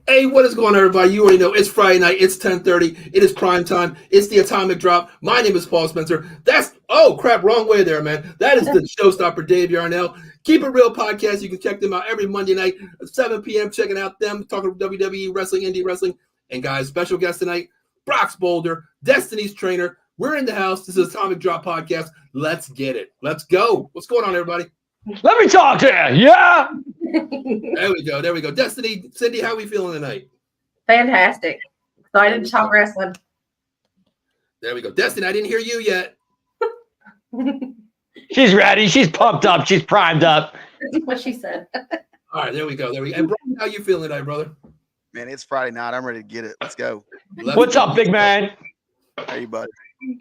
Hey, what is going on, everybody? You already know it's Friday night. It's 10:30. It is prime time. It's the Atomic Drop. My name is Paul Spencer. Wrong way there, man. That is the showstopper, Dave Yarnell. Keep It Real podcast. You can check them out every Monday night at 7 p.m. Checking out them, talking WWE, wrestling, indie wrestling. And guys, special guest tonight, Brock's Boulder, Destiny's trainer. We're in the house. This is Atomic Drop podcast. Let's get it. Let's go. What's going on, everybody? Let me talk to you. Yeah. There we go. There we go. Destiny, Cindy, how are we feeling tonight? Fantastic. Excited to talk wrestling. There we go. Destiny, I didn't hear you yet. She's ready. She's pumped up. She's primed up. That's what she said. All right, there we go. There we go. And Brian, how you feeling tonight, brother? Man, it's Friday night. I'm ready to get it. Let's go. What's up, big man? Hey, buddy.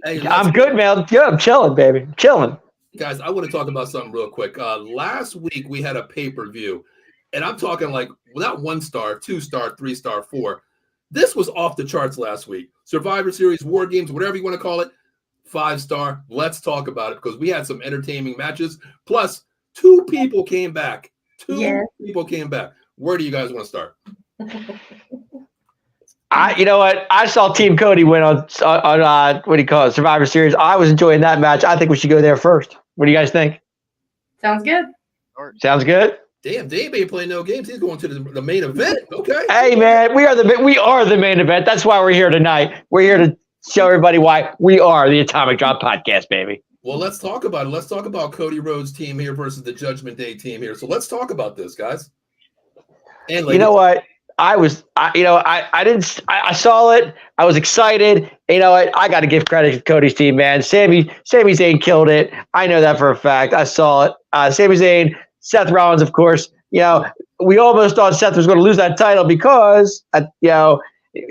Hey, I'm good, man. Yeah, I'm chilling, baby. I'm chilling. Guys, I want to talk about something real quick. Last week we had a pay-per-view, and I'm talking like not 1 star, 2 star, 3 star, 4. This was off the charts last week. Survivor Series, War Games, whatever you want to call it, 5 star. Let's talk about it because we had some entertaining matches. Plus, 2 people came back. 2 people came back. Where do you guys want to start? You know what? I saw Team Cody win on what do you call it, Survivor Series. I was enjoying that match. I think we should go there first. What do you guys think? Sounds good. Sounds good. Damn, Dave ain't playing no games. He's going to the main event. Okay. Hey, man, we are the main event. That's why we're here tonight. We're here to show everybody why we are the Atomic Drop podcast, baby. Well, let's talk about it. Let's talk about Cody Rhodes' team here versus the Judgment Day team here. So let's talk about this, guys. And ladies. You know what? I saw it. I was excited. You know what? I got to give credit to Cody's team, man. Sami Zayn killed it. I know that for a fact. I saw it. Sami Zayn, Seth Rollins, of course. You know, we almost thought Seth was going to lose that title because,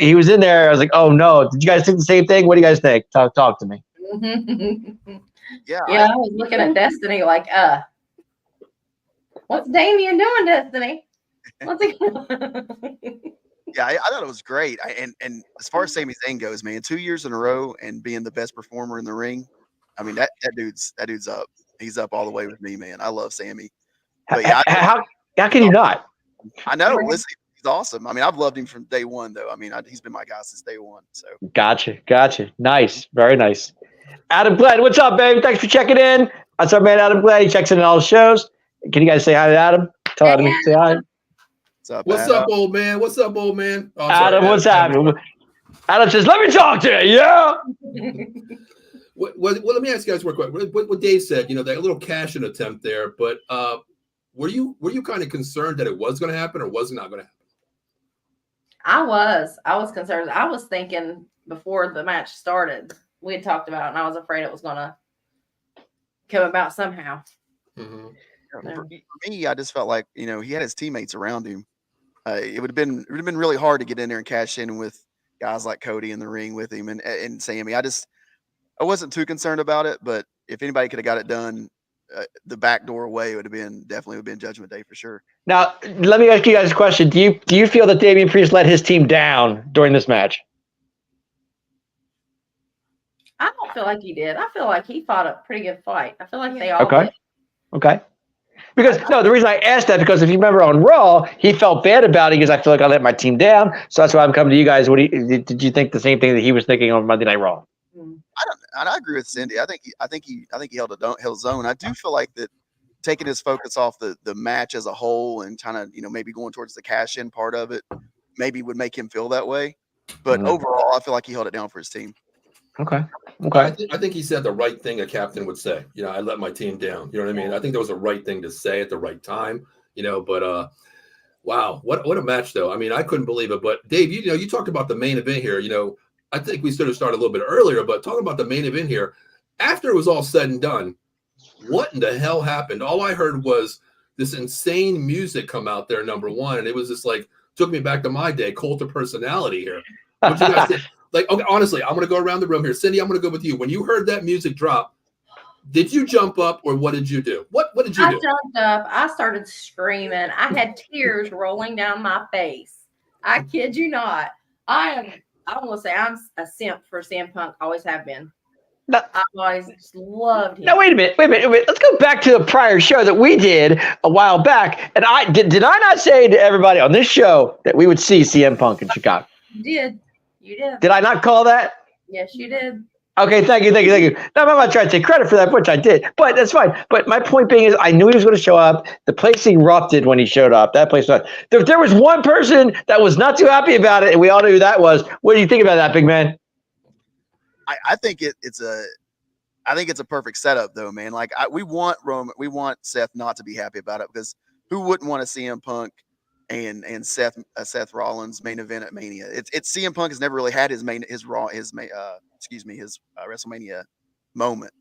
he was in there. I was like, oh, no. Did you guys think the same thing? What do you guys think? Talk to me. Yeah, I was looking at Destiny like, what's Damian doing, Destiny? What's he Yeah, I thought it was great. And as far as Sami Zayn goes, man, 2 years in a row and being the best performer in the ring, I mean that dude's up. He's up all the way with me, man. I love Sammy. But yeah, how can you not? I know. Listen, he's awesome. I mean, I've loved him from day one, though. I mean, he's been my guy since day one. So Gotcha. Nice, very nice. Adam Glenn, what's up, baby? Thanks for checking in. That's our man, Adam Glenn. He checks in all the shows. Can you guys say hi to Adam? Tell Adam to say hi. What's up, old man? What's up, old man? Oh, Adam, what's happening? Adam says, "Let me talk to you." Yeah. Well, let me ask you guys real quick. What Dave said, that little cash-in attempt there, but were you kind of concerned that it was going to happen or was it not going to happen? I was concerned. I was thinking before the match started, we had talked about it, and I was afraid it was going to come about somehow. Mm-hmm. For me, I just felt like he had his teammates around him. It would have been really hard to get in there and cash in with guys like Cody in the ring with him and Sammy. I wasn't too concerned about it, but if anybody could have got it done the back door way, it would have definitely been Judgment Day for sure. Now, let me ask you guys a question. Do you feel that Damian Priest let his team down during this match? I don't feel like he did. I feel like he fought a pretty good fight. I feel like they all did. Okay. Because the reason I asked that because if you remember on Raw, he felt bad about it because I feel like I let my team down. So that's why I'm coming to you guys. Did you think the same thing that he was thinking on Monday Night Raw? I agree with Cindy. I think he held his own. I do feel like that taking his focus off the match as a whole and kind of maybe going towards the cash in part of it maybe would make him feel that way. But overall, I feel like he held it down for his team. Okay. I think he said the right thing a captain would say. I let my team down. You know what I mean? I think that was the right thing to say at the right time. But wow, what a match though. I mean, I couldn't believe it. But Dave, you talked about the main event here. I think we should have started a little bit earlier, but talking about the main event here, after it was all said and done, what in the hell happened? All I heard was this insane music come out there, number one, and it was just like took me back to my day, cult of personality here. What you guys think? Like, okay, honestly, I'm going to go around the room here. Cindy, I'm going to go with you. When you heard that music drop, did you jump up or what did you do? What did you do? I jumped up. I started screaming. I had tears rolling down my face. I kid you not. I want to say I'm a simp for CM Punk. Always have been. No, I've always just loved him. no, wait a minute. Let's go back to the prior show that we did a while back. And did I not say to everybody on this show that we would see CM Punk in Chicago? You did. You did. Did I not call that? Yes, you did. Okay, thank you. Now, I'm not trying to take credit for that, which I did, but that's fine. But my point being is I knew he was going to show up. The place erupted when he showed up. That place, there was one person that was not too happy about it, and we all knew who that was. What do you think about that, big man? I think it's a perfect setup though, man. Like we want Seth not to be happy about it, because who wouldn't want to see CM Punk and Seth Rollins main event at Mania? It's CM Punk has never really had his WrestleMania moment.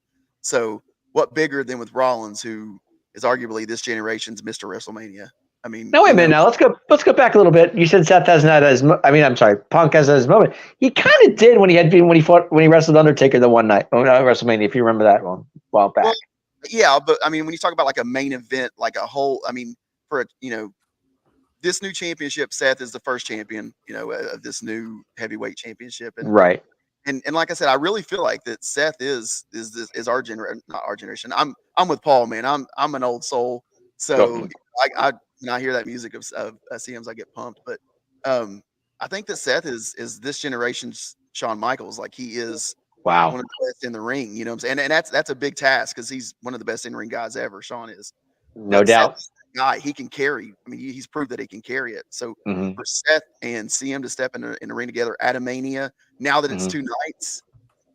So what bigger than with Rollins, who is arguably this generation's Mr. WrestleMania? I mean, no, wait a minute. Now let's go back a little bit. You said Seth hasn't had Punk hasn't had his moment. He kind of did when he wrestled Undertaker the one night on WrestleMania. If you remember that one a while back. Well, yeah, but I mean, when you talk about like a main event, like a whole, I mean, for this new championship, Seth is the first champion, of this new heavyweight championship, and right. And like I said, I really feel like that Seth is our generation, not our generation. I'm with Paul, man. I'm an old soul, so I when I hear that music of CM's, I get pumped. But I think that Seth is this generation's Shawn Michaels. Like he is wow, one of the best in the ring. You know what I'm saying? And that's a big task, because he's one of the best in ring guys ever. Shawn is, no doubt. Guy, he can carry. I mean, he's proved that he can carry it. So for Seth and CM to step in the ring together at a Mania, now that it's 2 nights,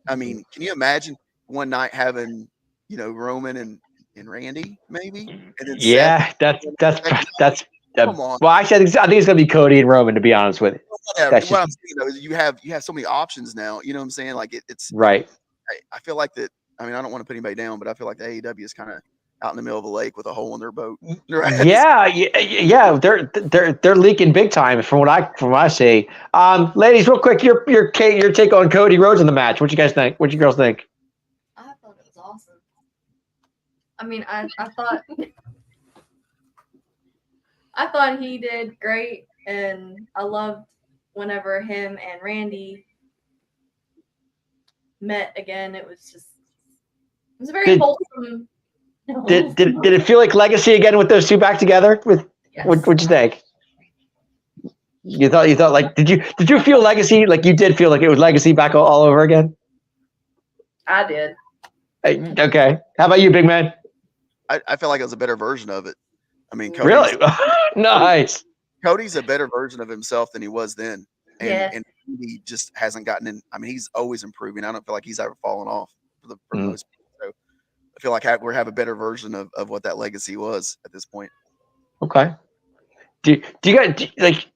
I mean, can you imagine one night having Roman and Randy maybe? And then yeah, Seth, that's come on. Well, actually, I think it's gonna be Cody and Roman, to be honest with you. Whatever. What I'm saying though is you have so many options now. You know what I'm saying? Like it's right. I feel like that. I mean, I don't want to put anybody down, but I feel like the AEW is kind of out in the middle of a lake with a hole in their boat. Right? Yeah, they're leaking big time from what I see. Ladies, real quick, your take on Cody Rhodes in the match. What you guys think? What you girls think? I thought it was awesome. I mean, I thought he did great, and I loved whenever him and Randy met again. It was a very wholesome. Did it feel like legacy again with those two back together? Yes. What'd you think? You thought like did you feel legacy, like you did feel like it was legacy back all over again? I did. Okay. How about you, big man? I feel like it was a better version of it. I mean, really nice. Cody's a better version of himself than he was then, and he just hasn't gotten in. I mean, he's always improving. I don't feel like he's ever fallen off for the most people. So I feel like we have a better version of what that legacy was at this point. Okay. Do you guys like?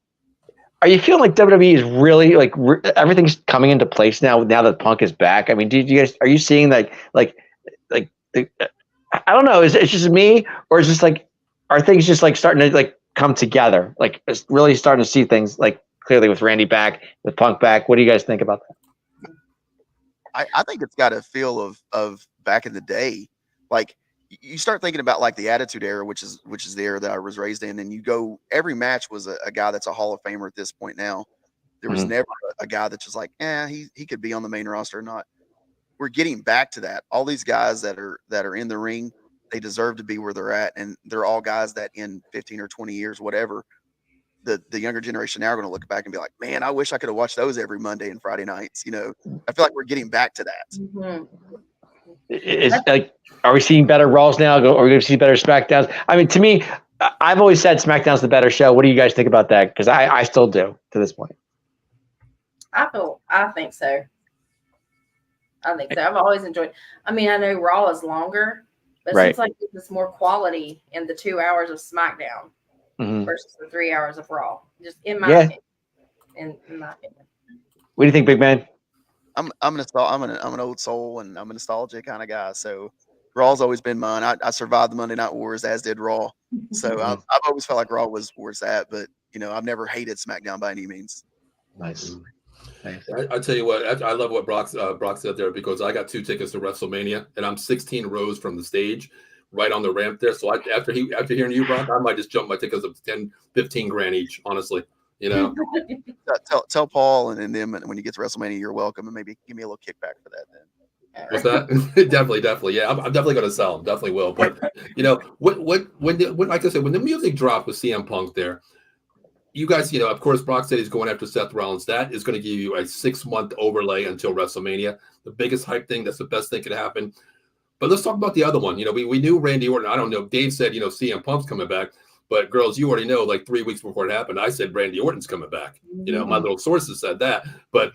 Are you feeling like WWE is really like everything's coming into place now that Punk is back? I mean, are you seeing I don't know. Is it just me, or is this like, are things just like starting to like come together? Like it's really starting to see things like clearly with Randy back, with Punk back. What do you guys think about that? I think it's got a feel of back in the day. Like you start thinking about like the Attitude Era, which is the era that I was raised in, and you go, every match was a guy that's a Hall of Famer at this point now. There was never a guy that's just like, he could be on the main roster or not. We're getting back to that. All these guys that are in the ring, they deserve to be where they're at, and they're all guys that in 15 or 20 years, whatever, the younger generation now are going to look back and be like, man, I wish I could have watched those every Monday and Friday nights. I feel like we're getting back to that. Mm-hmm. It's like, are we seeing better Raws now? Are we going to see better Smackdowns? I mean, to me, I've always said Smackdown's the better show. What do you guys think about that? Because I still do to this point. I think so. I think so. I've always enjoyed. I mean, I know Raw is longer, but it seems like there's more quality in the 2 hours of SmackDown versus the 3 hours of Raw. Just in my opinion. In my opinion. What do you think, big man? I'm an old soul, and I'm a nostalgia kind of guy. So Raw's always been mine. I survived the Monday Night Wars, as did Raw. So I've always felt like Raw was where it's at. But I've never hated SmackDown by any means. Nice. I tell you what, I love what Brock said there, because I got 2 tickets to WrestleMania, and I'm 16 rows from the stage, right on the ramp there. So after hearing you, Brock, I might just jump my tickets up to 10, 15 grand each. Honestly, Tell Paul and them when you get to WrestleMania, you're welcome, and maybe give me a little kickback for that. Then What's that? Definitely. Yeah, I'm definitely going to sell him. Definitely will. But when like I said, when the music dropped with CM Punk there, you guys, of course, Brock said he's going after Seth Rollins. That is going to give you a 6-month overlay until WrestleMania. The biggest hype thing. That's the best thing could happen. But let's talk about the other one. We knew Randy Orton. I don't know. Dave said, CM Punk's coming back. But girls, you already know, like 3 weeks before it happened, I said Randy Orton's coming back. My little sources said that. But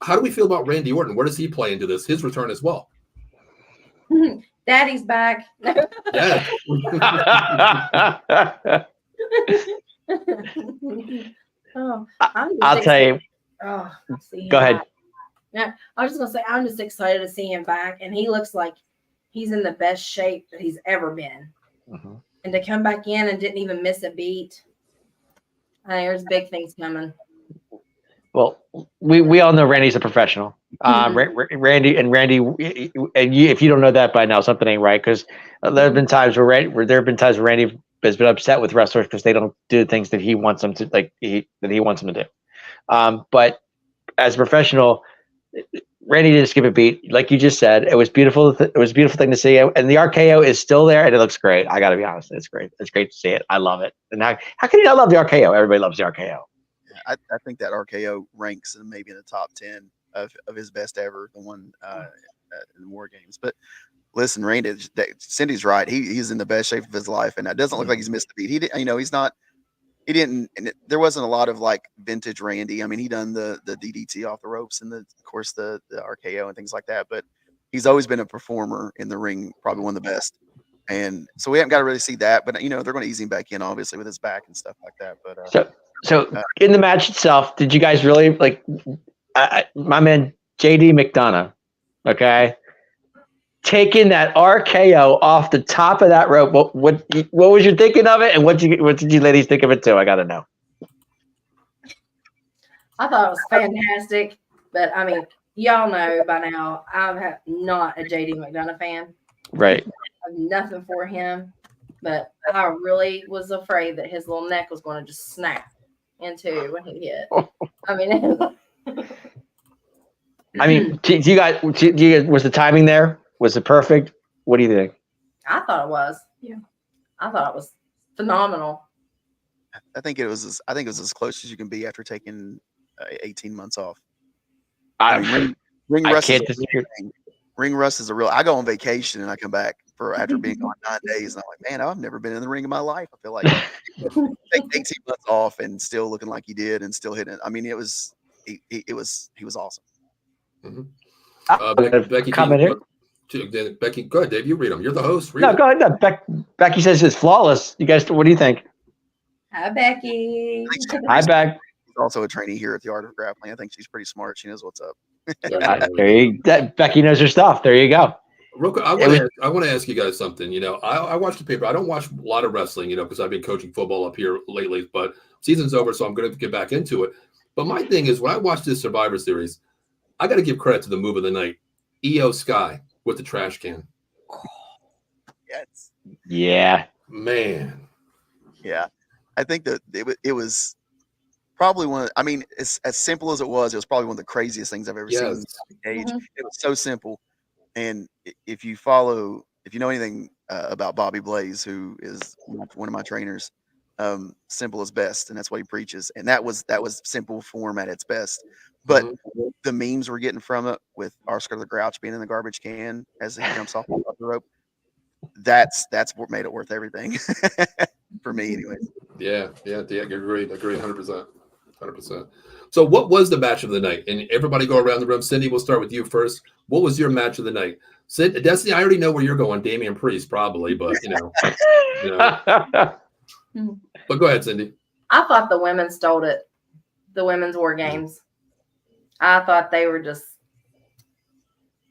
how do we feel about Randy Orton? Where does he play into this? His return as well. Daddy's back. Yeah. I'll tell you. Go ahead. Yeah, I was just gonna say I'm just excited to see him back, and he looks like he's in the best shape that he's ever been. Mm-hmm. And to come back in and didn't even miss a beat, there's big things coming. Well, we all know Randy's a professional. Randy, if you don't know that by now, something ain't right. Because there have been times where Randy has been upset with wrestlers because they don't do things that he wants them to, that he wants them to do. But as a professional, Randy didn't skip a beat, like you just said. It was beautiful. It was a beautiful thing to see, and the RKO is still there, and it looks great. I got to be honest, it's great. It's great to see it. I love it. And how can you not love the RKO? Everybody loves the RKO. I think that RKO ranks maybe in the top 10 of his best ever, the one in the War Games. But listen, Randy, Cindy's right. He's in the best shape of his life, and it doesn't look like he's missed a beat. He's not. He didn't. And there wasn't a lot of like vintage Randy. I mean, he done the DDT off the ropes and of course the RKO and things like that. But he's always been a performer in the ring, probably one of the best. And so we haven't got to really see that. But they're going to ease him back in, obviously, with his back and stuff like that. But So in the match itself, did you guys really like my man JD McDonough? Okay, taking that RKO off the top of that rope. What was you thinking of it, and what did you ladies think of it too? I got to know. I thought it was fantastic, but I mean, y'all know by now I'm not a JD McDonough fan. Right. I have nothing for him, but I really was afraid that his little neck was going to just snap into when he hit. I mean, do you guys, was the timing there? Was it perfect? What do you think? I thought it was. Yeah. I thought it was phenomenal. I think it was as close as you can be after taking 18 months off. Ring rust is a real. I go on vacation and I come back after being gone 9 days, and I'm like, man, I've never been in the ring in my life. I feel like take 18 months off and still looking like he did and still hitting it. I mean, he was awesome. Mm-hmm. Becky, comment here. Becky, go ahead, Dave. You read them. You're the host. No, go ahead. No, Becky says it's flawless. You guys, what do you think? Hi, Becky. Hi, Becky. She's also a trainee here at the Art of Grappling. I think she's pretty smart. She knows what's up. Becky knows her stuff. There you go. Real quick, I want to ask you guys something. I watch the paper. I don't watch a lot of wrestling, because I've been coaching football up here lately. But season's over, so I'm going to get back into it. But my thing is, when I watch this Survivor Series, I got to give credit to the move of the night, Io Sky with the trash can. Yes. Yeah. Man. Yeah, I think that it was probably one. I mean, as simple as it was probably one of the craziest things I've ever seen in the cage. Mm-hmm. It was so simple. And if you know anything about Bobby Blaze, who is one of my trainers, simple is best, and that's what he preaches. And that was simple form at its best. But the memes we're getting from it, with Oscar the Grouch being in the garbage can as he jumps off the rope, that's what made it worth everything for me, anyways. Yeah, agreed 100%. So what was the match of the night? And everybody go around the room. Cindy, we'll start with you first. What was your match of the night? Destiny, I already know where you're going. Damian Priest, probably, but But go ahead, Cindy. I thought the women stole it. The women's War Games. I thought they were just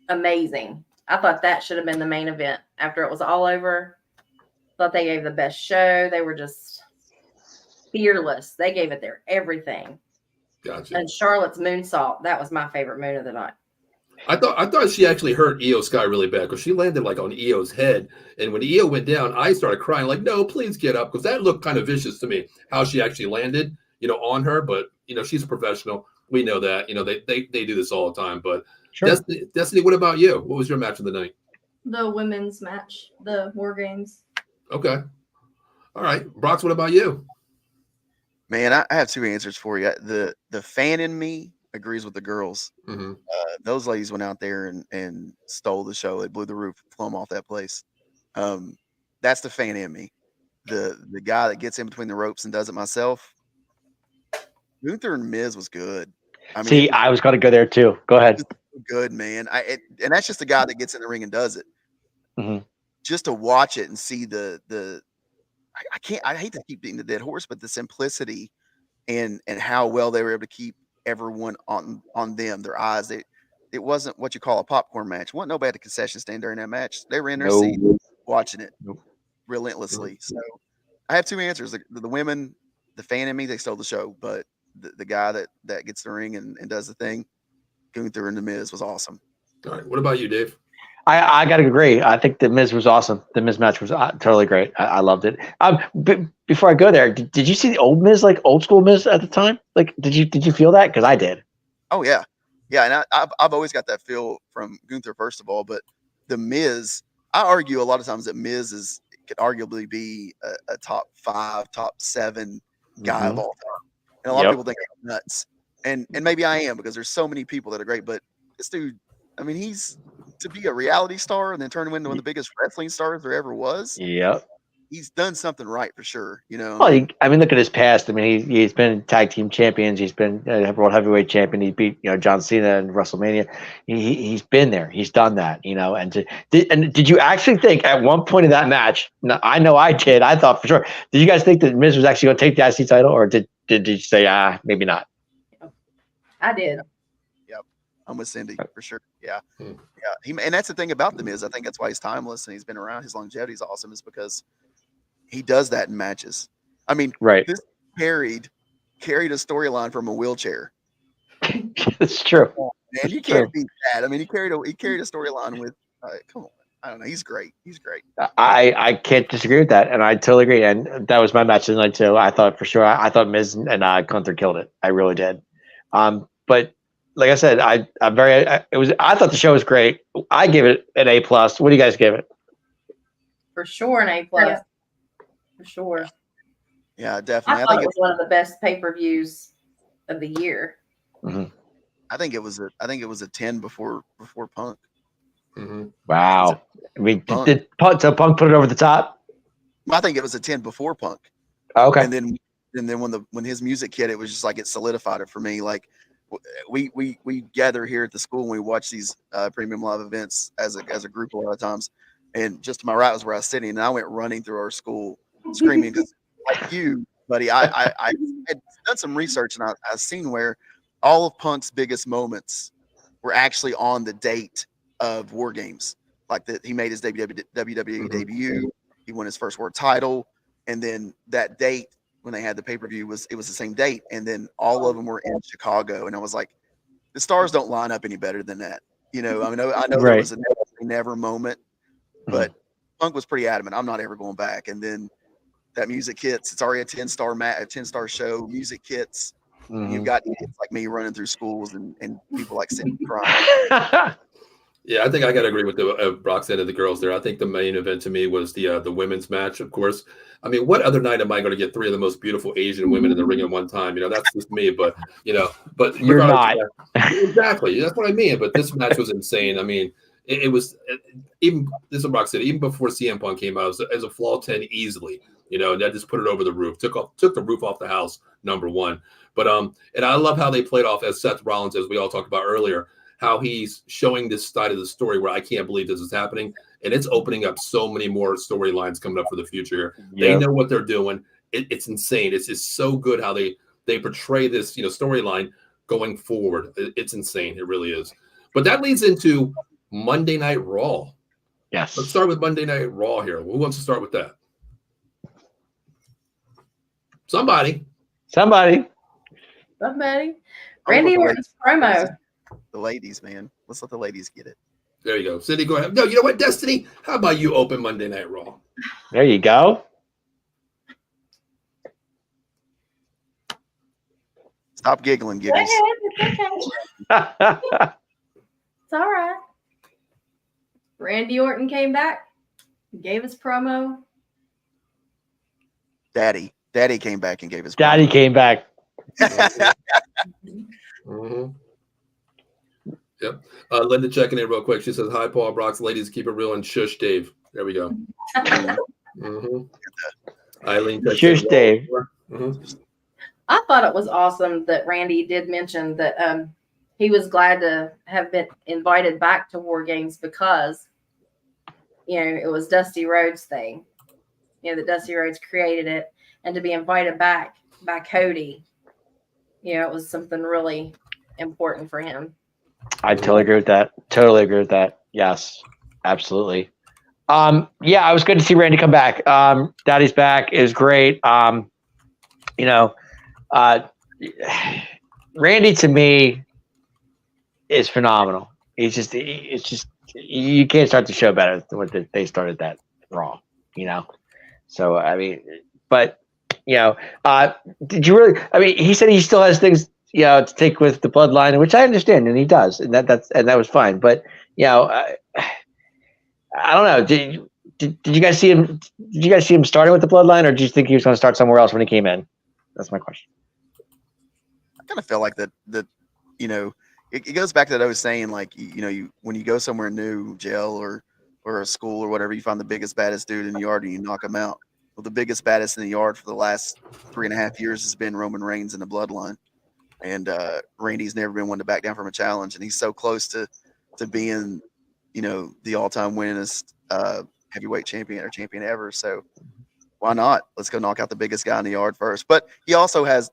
amazing. I thought that should have been the main event after it was all over. Thought they gave the best show. They were just fearless. They gave it their everything. Gotcha. And Charlotte's moonsault, that was my favorite moon of the night. I thought she actually hurt Io Sky really bad because she landed like on Io's head. And when Io went down, I started crying like, no, please get up, because that looked kind of vicious to me, how she actually landed, on her. But, she's a professional. We know that. They do this all the time. But Sure. Destiny, what about you? What was your match of the night? The women's match, the War Games. Okay. All right. Brox, what about you? Man, I have two answers for you. The fan in me agrees with the girls. Mm-hmm. Those ladies went out there and stole the show. They blew the roof plumb off that place. That's the fan in me. The guy that gets in between the ropes and does it myself. Gunther and Miz was good. I mean, I was going to go there too. Go ahead. Good, man. And that's just the guy that gets in the ring and does it. Mhm. Just to watch it and see I hate to keep beating the dead horse, but the simplicity and how well they were able to keep everyone on them, their eyes. It wasn't what you call a popcorn match. It wasn't nobody at the concession stand during that match. They were in their seat watching it relentlessly. So I have two answers. The women, the fan in me, they stole the show, but the guy that gets the ring and does the thing, Gunther and The Miz was awesome. All right. What about you, Dave? I got to agree. I think the Miz was awesome. The Miz match was totally great. I loved it. Before I go there, did you see the old Miz, like old school Miz at the time? Like, did you feel that? Because I did. Oh yeah, yeah. And I've always got that feel from Gunther first of all, but the Miz, I argue a lot of times that Miz could arguably be a top 5, top 7 guy of all time. And a lot of people think I'm nuts, and maybe I am because there's so many people that are great. But this dude, I mean, he's to be a reality star and then turn him into one of the biggest wrestling stars there ever was. Yep. He's done something right for sure. You know. Well, I mean, look at his past. I mean, he's been tag team champions. He's been world heavyweight champion. He beat John Cena in WrestleMania. He's been there. He's done that. And did you actually think at one point in that match? No, I know I did. I thought for sure. Did you guys think that Miz was actually going to take the IC title, or did you say maybe not? I did. Yep, I'm with Cindy for sure. Yeah, yeah. And that's the thing about the Miz. I think that's why he's timeless and he's been around. His longevity is awesome, is because he does that in matches. I mean, this carried a storyline from a wheelchair. It's true. Man, you can't beat that. I mean, he carried a storyline with. Come on, I don't know. He's great. He's great. I can't disagree with that, and I totally agree. And that was my match tonight too. I thought for sure. I thought Miz and Gunther killed it. I really did. But like I said, I thought the show was great. I give it an A+. What do you guys give it? For sure, an A+. Yeah. For sure. Yeah, definitely. I thought it was one of the best pay-per-views of the year. Mm-hmm. I think it was a 10 before Punk. Mm-hmm. Wow. I mean, did Punk put it over the top? I think it was a 10 before Punk. Okay. And then when his music hit, it was just like it solidified it for me. Like we gather here at the school and we watch these premium live events as a group a lot of times. And just to my right was where I was sitting, and I went running through our school screaming because, like you, buddy, I had done some research and I've seen where all of Punk's biggest moments were actually on the date of War Games. Like that, he made his WWE debut, he won his first world title, and then that date when they had the pay-per-view was the same date, and then all of them were in Chicago, and I was like, the stars don't line up any better than that. I mean, I know there was a never moment, but Punk was pretty adamant. I'm not ever going back. And then that music hits. It's already a 10-star show. Music hits. You've got idiots like me running through schools and people like Cindy crying. Yeah, I think I got to agree with the Brock said of the girls there. I think the main event to me was the women's match, of course. I mean, what other night am I going to get 3 of the most beautiful Asian women in the ring at one time? That's just me. But you're not. Exactly. That's what I mean. But this match was insane. I mean, it was even this is what Brock said. Even before CM Punk came out, it was a flaw 10 easily. And that just put it over the roof. Took the roof off the house. Number one. But and I love how they played off as Seth Rollins, as we all talked about earlier, how he's showing this side of the story where I can't believe this is happening. And it's opening up so many more storylines coming up for the future. Yeah. They know what they're doing. It's insane. It's just so good how they portray this, storyline going forward. It's insane. It really is. But that leads into Monday Night Raw. Yes. Let's start with Monday Night Raw here. Who wants to start with that? Somebody. Randy Orton's promo. The ladies, man. Let's let the ladies get it. There you go. Cindy, go ahead. No, you know what, Destiny? How about you open Monday Night Raw? There you go. Stop giggling, Giggles. It's all right. Randy Orton came back, gave his promo. Daddy came back and gave his Daddy came back. Mm-hmm. Yep. Linda checking in real quick. She says, "Hi, Paul Brock's ladies, keep it real and shush, Dave." There we go. Mm-hmm. Eileen, Shush, Dave. Mm-hmm. I thought it was awesome that Randy did mention that he was glad to have been invited back to War Games because, it was Dusty Rhodes' thing. That Dusty Rhodes created it, and to be invited back by Cody, it was something really important for him. I totally agree with that. Yes, absolutely. Yeah, I was good to see Randy come back. Daddy's back is great. Randy to me is phenomenal. It's just you can't start the show better than what they started that Raw. So I mean, but did you really? I mean, he said he still has things to take with the bloodline, which I understand, and he does, and that was fine. But I don't know. Did you guys see him? Did you guys see him starting with the bloodline, or do you think he was going to start somewhere else when he came in? That's my question. I kind of feel like that. It goes back to that I was saying, like when you go somewhere new, jail or a school or whatever, you find the biggest, baddest dude in the yard and you knock him out. Well, the biggest, baddest in the yard for the last 3.5 years has been Roman Reigns in the bloodline. And Randy's never been one to back down from a challenge. And he's so close to being, the all-time winningest heavyweight champion or champion ever. So why not? Let's go knock out the biggest guy in the yard first. But he also has,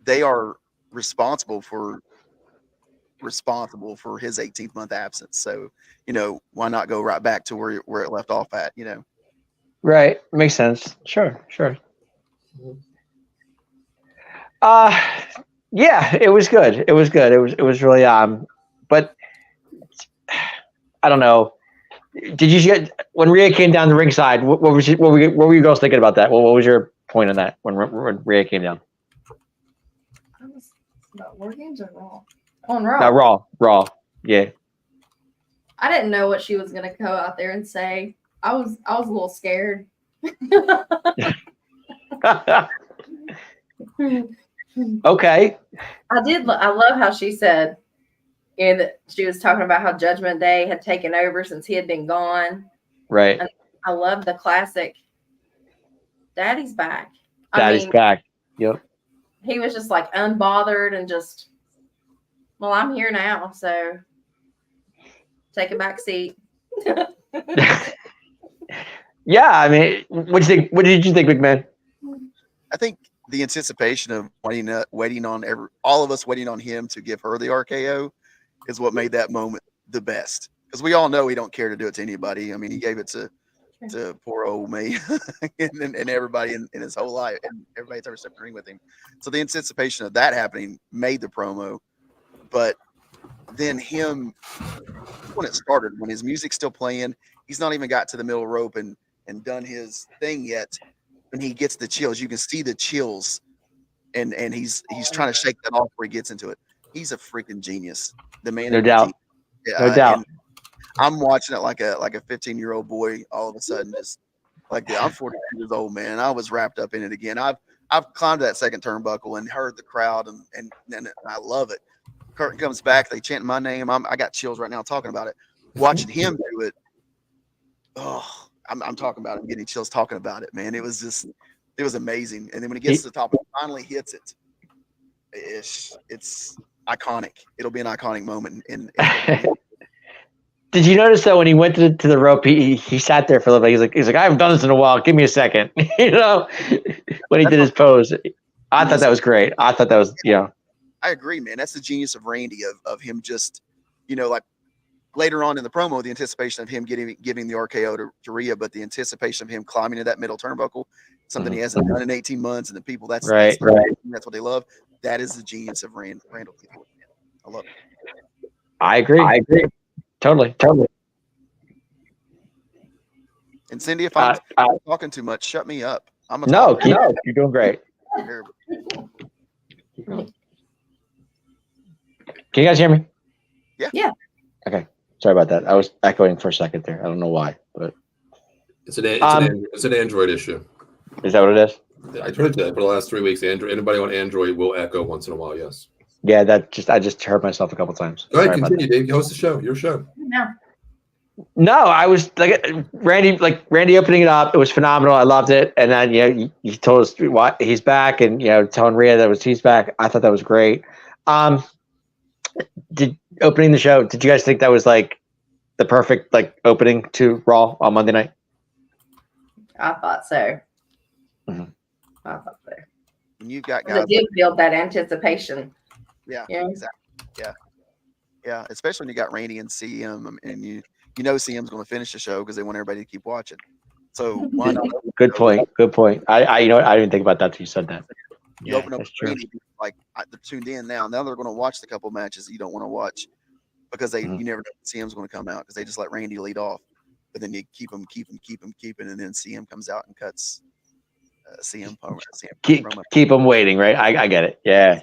they are responsible for his 18th month absence. So, why not go right back to where it left off at, Right. Makes sense. Sure. Yeah, it was good. It was really, but I don't know. Did you get when Rhea came down the ringside? What were you guys thinking about that? What was your point on that when Rhea came down? That was about War Games or Raw? On Raw. Raw. Yeah. I didn't know what she was gonna go out there and say. I was a little scared. Okay. I love how she said, that she was talking about how Judgment Day had taken over since he had been gone. Right. And I love the classic Daddy's back. Daddy's back. Yep. He was just like unbothered and just, well, I'm here now, so take a back seat. Yeah, I mean, what did you think, McMahon? I think the anticipation of waiting on all of us waiting on him to give her the RKO is what made that moment the best. Because we all know he don't care to do it to anybody. I mean, he gave it to poor old me and everybody in his whole life, and everybody's ever stepped in the ring with him. So the anticipation of that happening made the promo. But then him, when it started, when his music's still playing, he's not even got to the middle rope and done his thing yet. When he gets the chills, you can see the chills, and he's trying to shake that off before he gets into it. He's a freaking genius. The man, no doubt. No doubt. I'm watching it like a 15-year-old boy. All of a sudden, just like I'm 42 years old, man. And I was wrapped up in it again. I've climbed that second turnbuckle and heard the crowd, and I love it. Curtin comes back, they chant my name. I got chills right now talking about it. Watching him do it. Oh, I'm talking about it. I'm getting chills talking about it, man. It was amazing. And then when he gets to the top and finally hits it, it's iconic. It'll be an iconic moment. Did you notice that when he went to the rope, he sat there for a little bit. He's like, I haven't done this in a while. Give me a second. When he did his pose, I thought that was great. I thought that was, I agree, man. That's the genius of Randy, of him just, like later on in the promo, the anticipation of him giving the RKO to Rhea, but the anticipation of him climbing to that middle turnbuckle, something he hasn't done in 18 months, and the people that's right. That's what they love. That is the genius of Randall. I love it. I agree. Totally. And Cindy, if I'm talking too much, shut me up. You're doing great. Can you guys hear me? Yeah. Okay. Sorry about that. I was echoing for a second there. I don't know why, but It's an Android issue. is that what it is? I told you that for the last 3 weeks. Anybody on Android will echo once in a while. Yes. Yeah, I just heard myself a couple times. Go ahead, Sorry about continue, Dave. Host the show. Your show. No. No, I was Randy opening it up. It was phenomenal. I loved it. And then he told us why he's back, and telling Rhea that he's back. I thought that was great. Opening the show, did you guys think that was like the perfect opening to Raw on Monday night? I thought so. Mm-hmm. I thought so. And you've got guys. It did build that anticipation. Yeah, Yeah. exactly. Yeah. Especially when you got Randy and CM, and you CM's going to finish the show because they want everybody to keep watching. So why not? Good point. I didn't even think about that till you said that. You Yeah, open up that's true. Randy, they're tuned in now. Now they're going to watch the couple matches that you don't want to watch because you never know when CM's going to come out because they just let Randy lead off. But then you keep him, and then CM comes out and cuts CM promo. Keep them waiting, right? I get it. Yeah.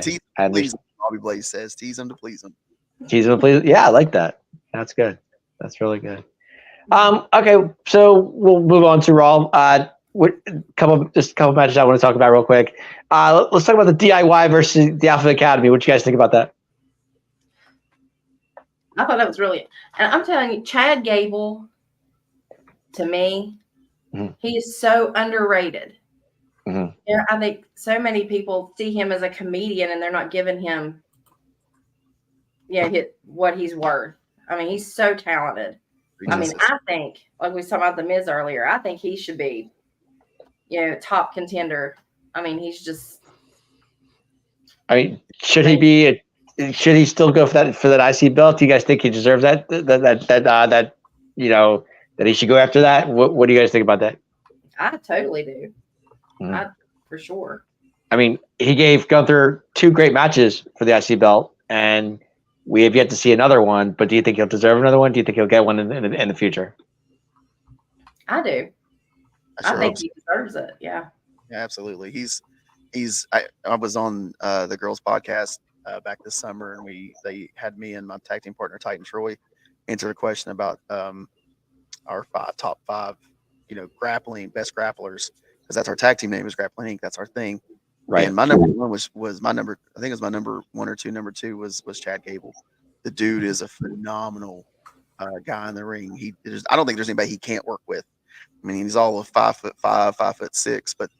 Tease him, please him, Bobby Blaze says. Tease him to please him. Tease him to please. Yeah, I like that. That's good. That's really good. Okay, so we'll move on to Raw. Just a couple matches I want to talk about real quick. Let's talk about the DIY versus the Alpha Academy. What do you guys think about that? I thought that was really, and I'm telling you, Chad Gable, to me, he is so underrated. Mm-hmm. I think so many people see him as a comedian and they're not giving him, what he's worth. I mean, he's so talented. I mean, I think, like we was talking about The Miz earlier, I think he should be, top contender. I mean, he's just. I mean, should he still go for that IC belt? Do you guys think he deserves that? That he should go after that? What do you guys think about that? I totally do. For sure. I mean, he gave Gunther 2 great matches for the IC belt, and we have yet to see another one. But do you think he'll deserve another one? Do you think he'll get one in the future? I do. I think he deserves it. Yeah. Yeah, absolutely. I was on the girls' podcast back this summer, and they had me and my tag team partner Titan Troy answer a question about our top five, grappling best grapplers, because that's our tag team name is Grappling Inc. That's our thing. Right. And my number one was my number. I think it was my number 1 or 2. Number 2 was Chad Gable. The dude is a phenomenal guy in the ring. I don't think there's anybody he can't work with. I mean, he's all of 5'5", 5'6", but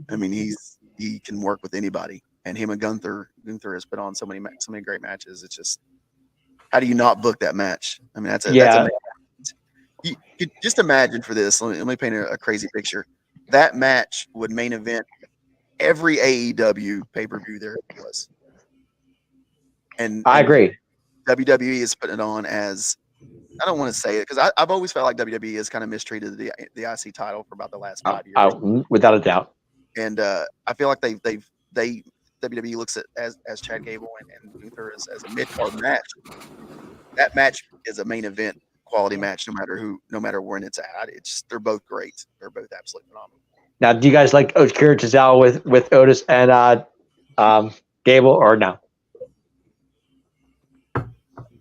I mean, he can work with anybody. And him and Gunther has put on so many great matches. It's just, how do you not book that match? I mean, you just imagine for this. Let me paint a crazy picture. That match would main event every AEW pay-per-view there was. And I agree. WWE is putting it on as, I don't want to say it because I've always felt like WWE has kind of mistreated the IC title for about the last 5 years. Without a doubt. And I feel like WWE looks at as Chad Gable and Luther as a mid-card match. That match is a main event quality match, no matter when it's at. They're both great. They're both absolutely phenomenal. Now, do you guys like Akira Tozawa with Otis and Gable, or no?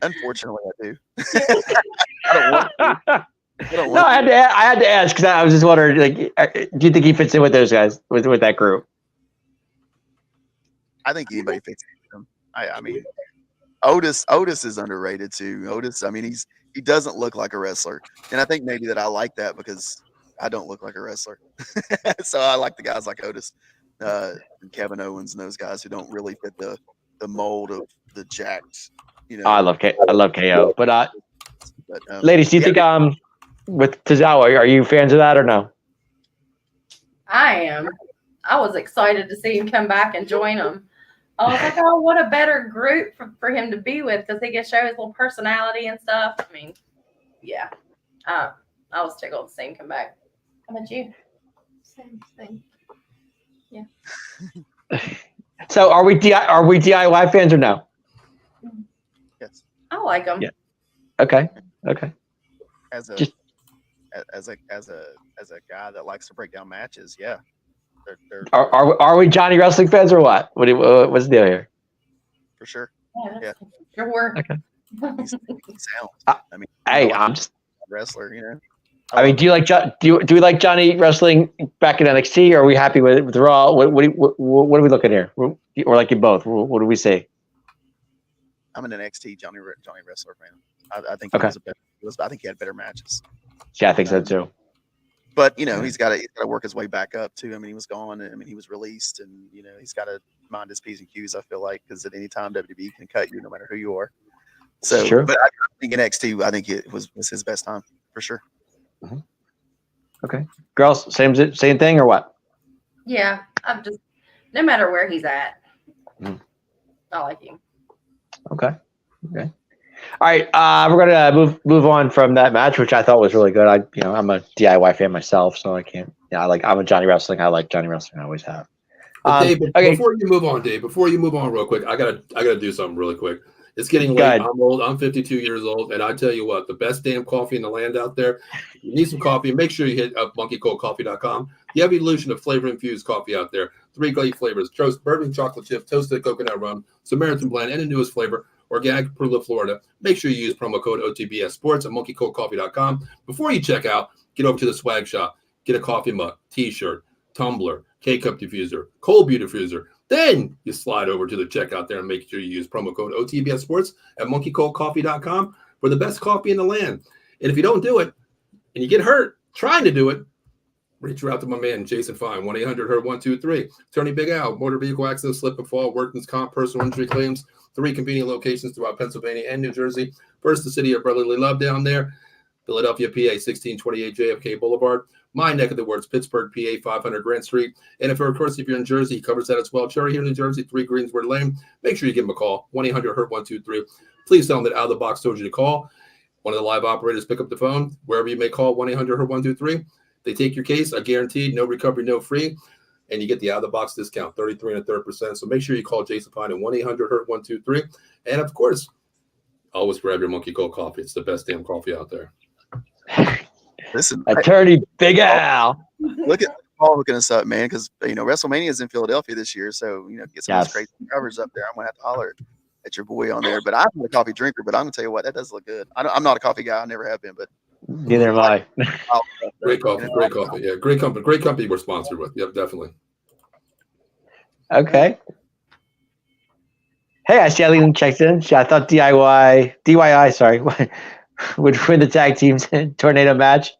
Unfortunately, I do. I don't want to. I had to ask because I was just wondering. Do you think he fits in with those guys with that group? I think anybody fits in with them. I mean, Otis is underrated too. Otis, I mean, he doesn't look like a wrestler, and I think maybe that I like that because I don't look like a wrestler. So I like the guys like Otis, and Kevin Owens, and those guys who don't really fit the mold of the jacked. I love KO, but ladies, do you think with Tozawa, are you fans of that or no? I am. I was excited to see him come back and join them. I was like, oh, what a better group for him to be with because he can show his little personality and stuff. I mean, yeah. I was tickled to see him come back. How about you? Same thing. Yeah. So are we DIY fans or no? Yes. I like them. Yeah. Okay. As a guy that likes to break down matches, yeah. Are we Johnny Wrestling fans or what? What's the deal here? For sure. Yeah. Sure. Okay. He's sound. I mean, Hey, like I'm just. wrestler, you know. I mean, do you like do we like Johnny wrestling back in NXT? Or are we happy with Raw? What are we looking here? Or like you both? What do we say? I'm an NXT Johnny wrestler fan. I think Okay. I think he had better matches. Yeah, I think so too. But you know, he's got to work his way back up too. I mean, he was gone. I mean, he was released, and you know, he's got to mind his P's and Q's. I feel like because at any time WWE can cut you, no matter who you are. So, True. but I think NXT, I think it was his best time for sure. Mm-hmm. Okay, girls, same thing or what? Yeah, I'm just no matter where he's at, I like him. Okay. All right, we're gonna move on from that match, which I thought was really good. I'm a DIY fan myself, so I can't. Yeah, I'm a Johnny Wrestling. I like Johnny Wrestling. I always have. Dave, okay. Before you move on real quick, I gotta do something really quick. It's getting late. I'm old. I'm 52 years old, and I tell you what, the best damn coffee in the land out there. If you need some coffee, make sure you hit up monkeycoldcoffee.com. The evolution of flavor infused coffee out there. 3 great flavors: bourbon chocolate chip, toasted coconut rum, Samaritan blend, and the newest flavor, organic Perla, Florida. Make sure you use promo code OTBS Sports at monkeycoldcoffee.com. Before you check out, get over to the swag shop, get a coffee mug, t-shirt, tumbler, K-cup diffuser, cold beer diffuser. Then you slide over to the checkout there and make sure you use promo code OTBS Sports at monkeycoldcoffee.com for the best coffee in the land. And if you don't do it and you get hurt trying to do it, reach out to my man, Jason Fine, 1-800-HURT-123. Attorney Big Al, motor vehicle accident, slip and fall, workman's comp, personal injury claims, 3 convenient locations throughout Pennsylvania and New Jersey. First, the city of brotherly love down there, Philadelphia, PA, 1628 JFK Boulevard. My neck of the woods, Pittsburgh, PA, 500 Grant Street. And if you're in Jersey, he covers that as well. Cherry Hill, New Jersey, 3 Greensward Lane. Make sure you give him a call, 1-800-HURT-123. Please tell him that Out of the Box told you to call. One of the live operators pick up the phone. Wherever you may call, 1-800-HURT-123. They take your case, I guaranteed, no recovery, no free. And you get the Out of the Box discount, 33 1/3%. So make sure you call Jason Pine at 1-800-HURT-123. And of course, always grab your Monkey Gold coffee. It's the best damn coffee out there. Listen, Attorney Big Al. Look at Paul hooking us up, man, because WrestleMania is in Philadelphia this year, so get some of these crazy covers up there. I'm gonna have to holler at your boy on there. But I'm not a coffee drinker, but I'm gonna tell you what, that does look good. I'm not a coffee guy, I never have been, but neither am I. Great coffee. Yeah, great company we're sponsored with. Yep, definitely. Okay. Hey, I see Eileen checked in. I thought DIY, sorry, would win the tag team tornado match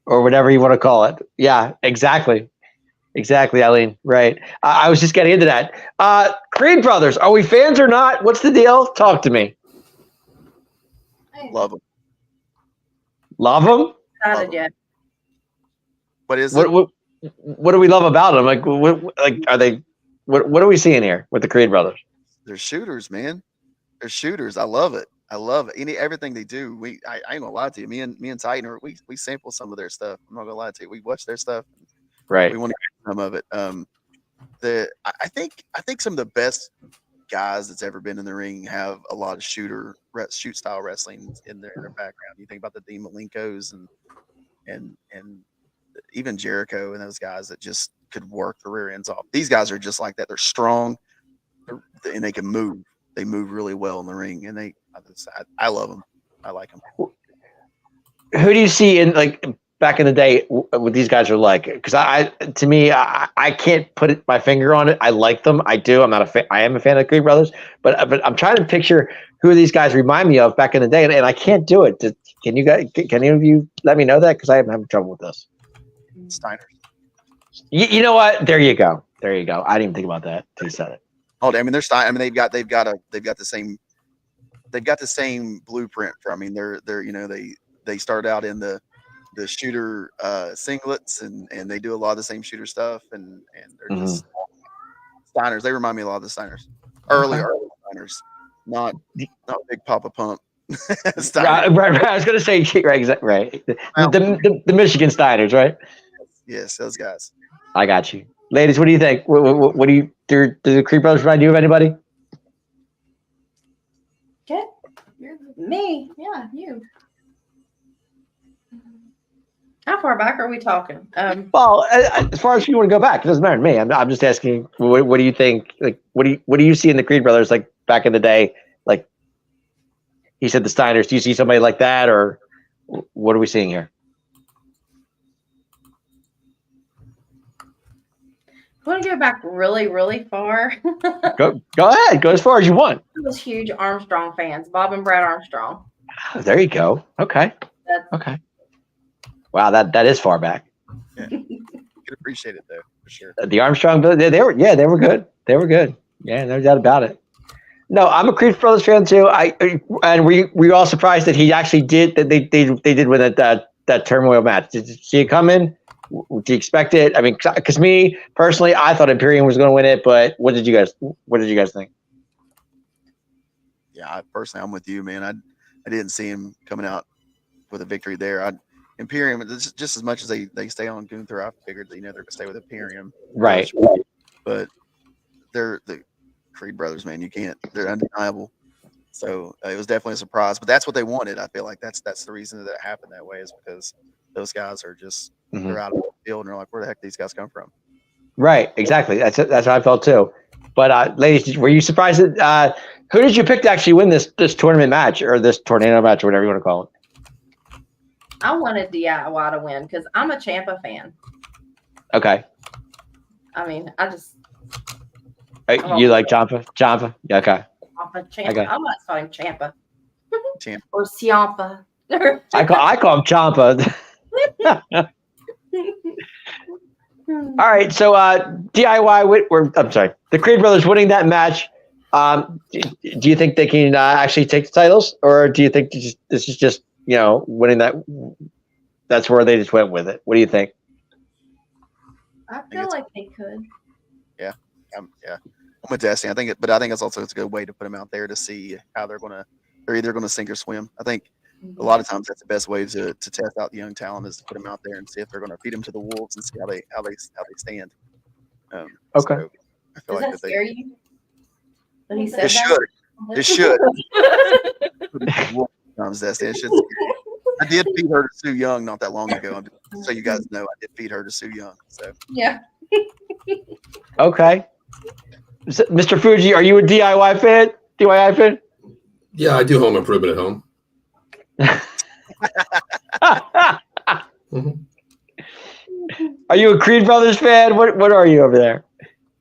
or whatever you want to call it. Yeah, exactly, Eileen. Right. I was just getting into that. Creed Brothers, are we fans or not? What's the deal? Talk to me. Love them. Love them? Excited yet? What is it? What do we love about them? Like, are they? What are we seeing here with the Creed Brothers? They're shooters, man. They're shooters. I love it. Everything they do. I ain't gonna lie to you. Me and Titan, we sample some of their stuff. I'm not gonna lie to you. We watch their stuff. Right. We want to get some of it. I think some of the best guys that's ever been in the ring have a lot of shoot style wrestling in their background. You think about the Dean Malenkos and even Jericho and those guys that just could work the rear ends off. These guys are just like that. They're strong and they can move. They move really well in the ring, and I love them. I like them. Who do you see in back in the day what these guys are like? Because I can't put my finger on it. I like them. I do. I'm not a fan. I am a fan of the Creed Brothers, but I'm trying to picture who these guys remind me of back in the day, and I can't do it. Can you guys? Can any of you let me know that? Because I am having trouble with this. Steiners. You know what? There you go. I didn't even think about that until you said it. Oh, I mean, they're Stein. I mean, they've got the same blueprint. They start out in the shooter singlets and they do a lot of the same shooter stuff and they're just Steiners. They remind me a lot of the Steiners. Early Steiners, not Big Papa Pump. Right. I was gonna say right. The Michigan Steiners, right? Yes, those guys. I got you. Ladies, what do you think? What do you do? The Creed Brothers remind you of anybody? Okay. Me. Yeah, you. How far back are we talking? Well, as far as you want to go back, it doesn't matter to me. I'm just asking. What do you think? Like, what do you see in the Creed Brothers like back in the day? Like, he said the Steiners. Do you see somebody like that, or what are we seeing here? I want to go back really, really far. Go ahead. Go as far as you want. I was huge Armstrong fans, Bob and Brad Armstrong. Oh, there you go. Okay. Okay. Wow, that is far back. Yeah. You can appreciate it though, for sure. The Armstrong, they were good. They were good. Yeah, no doubt about it. No, I'm a Creed Brothers fan too. And we were all surprised that he actually did that. They did win that turmoil match. Did you see it coming? Do you expect it? I mean, because me personally, I thought Imperium was going to win it, but what did you guys think? Yeah, personally, I'm with you, man. I didn't see him coming out with a victory there. Imperium, just as much as they stay on Gunther, I figured they're going to stay with Imperium. Right. But they're the Creed brothers, man. They're undeniable. So it was definitely a surprise. But that's what they wanted. I feel like that's the reason that it happened that way, is because those guys are just they're out of the field and they're like, where the heck these guys come from? Right. Exactly. That's how I felt too. But ladies, were you surprised that who did you pick to actually win this tournament match, or this tornado match, or whatever you want to call it? I wanted DIY to win because I'm a Ciampa fan. Okay. I mean, I just. You like Ciampa? Ciampa? Yeah, okay. Ciampa. Okay. I might call him Ciampa. Ciampa. Or Ciampa. I call him Ciampa. All right, so DIY. I'm sorry, the Creed brothers winning that match. Do you think they can actually take the titles, or do you think this is just winning that? That's where they just went with it. What do you think? I feel like they could. Yeah, I'm with Destiny. I think it's a good way to put them out there to see how they're either going to sink or swim. I think a lot of times that's the best way to test out the young talent, is to put them out there and see if they're going to feed them to the wolves and see how they stand. Okay. So I feel Does like that scare you? When he said it should. It should. I did feed her to Sue Young not that long ago. Just so you guys know, I did feed her to Sue Young. So Yeah. Okay. Mr. Fuji, are you a DIY fan? DIY fan? Yeah, I do home improvement at home. Are you a Creed Brothers fan? What are you over there?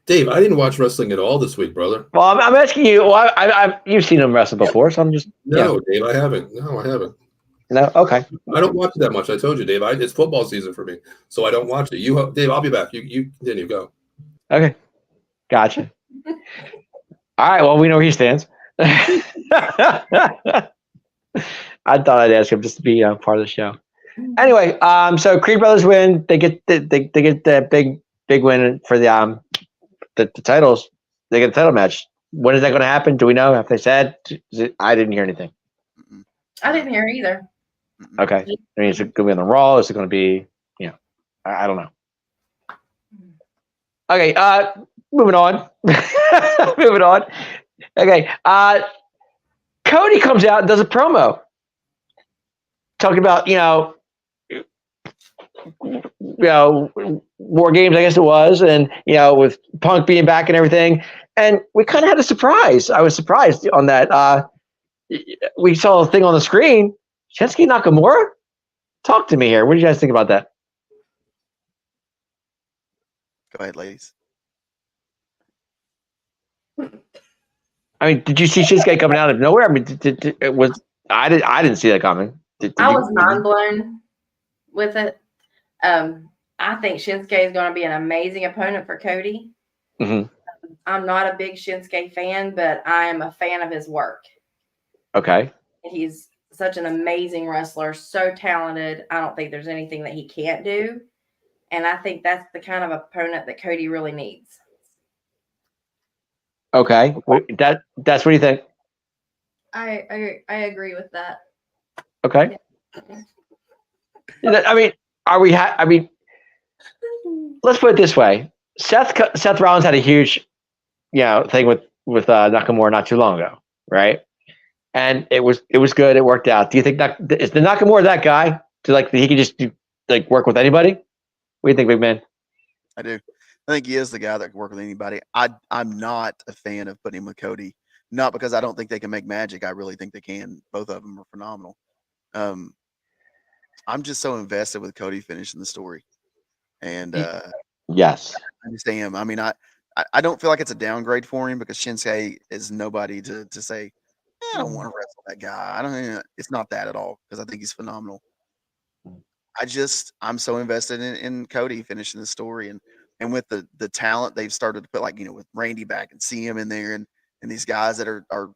Dave, I didn't watch wrestling at all this week, brother. Well, I'm asking you. Well, you've seen them wrestle before, so I'm just. No, Dave, I haven't. No, I haven't. No, okay. I don't watch it that much. I told you, Dave. It's football season for me, so I don't watch it. Dave, I'll be back. You continue. Go. Okay, gotcha. All right. Well, we know where he stands. I thought I'd ask him just to be part of the show. Anyway, so Creed Brothers win. They get the big win for the titles. They get a title match. When is that going to happen? Do we know? Have they said? I didn't hear anything. I didn't hear either. Okay. I mean, is it going to be on the Raw? Is it going to be? I don't know. Okay. Moving on. Moving on. Okay. Cody comes out and does a promo talking about War Games, I guess it was, and with Punk being back and everything, and we kind of had a surprise. I was surprised on that. We saw a thing on the screen. Shinsuke Nakamura. Talk to me here. What do you guys think about that? Go ahead, ladies. I mean, did you see Shinsuke coming out of nowhere? I mean, I didn't see that coming. I was mind blown with it. I think Shinsuke is going to be an amazing opponent for Cody. Mm-hmm. I'm not a big Shinsuke fan, but I am a fan of his work. Okay. He's such an amazing wrestler, so talented. I don't think there's anything that he can't do. And I think that's the kind of opponent that Cody really needs. Okay. That's what you think? I agree with that. Okay. I mean, I mean, let's put it this way. Seth Rollins had a huge, thing with Nakamura not too long ago, right? And it was good. It worked out. Do you think is the Nakamura that guy to he can just work with anybody? What do you think, big man? I do. I think he is the guy that can work with anybody. I'm not a fan of putting him with Cody not because I don't think they can make magic. I really think they can. Both of them are phenomenal. I'm just so invested with Cody finishing the story, and Yes. I just am. I mean, I don't feel like it's a downgrade for him because Shinsuke is nobody to say, I don't want to wrestle that guy. I don't. It's not that at all because I think he's phenomenal. I'm so invested in Cody finishing the story and with the talent they've started to put, like, with Randy back and see him in there and these guys that are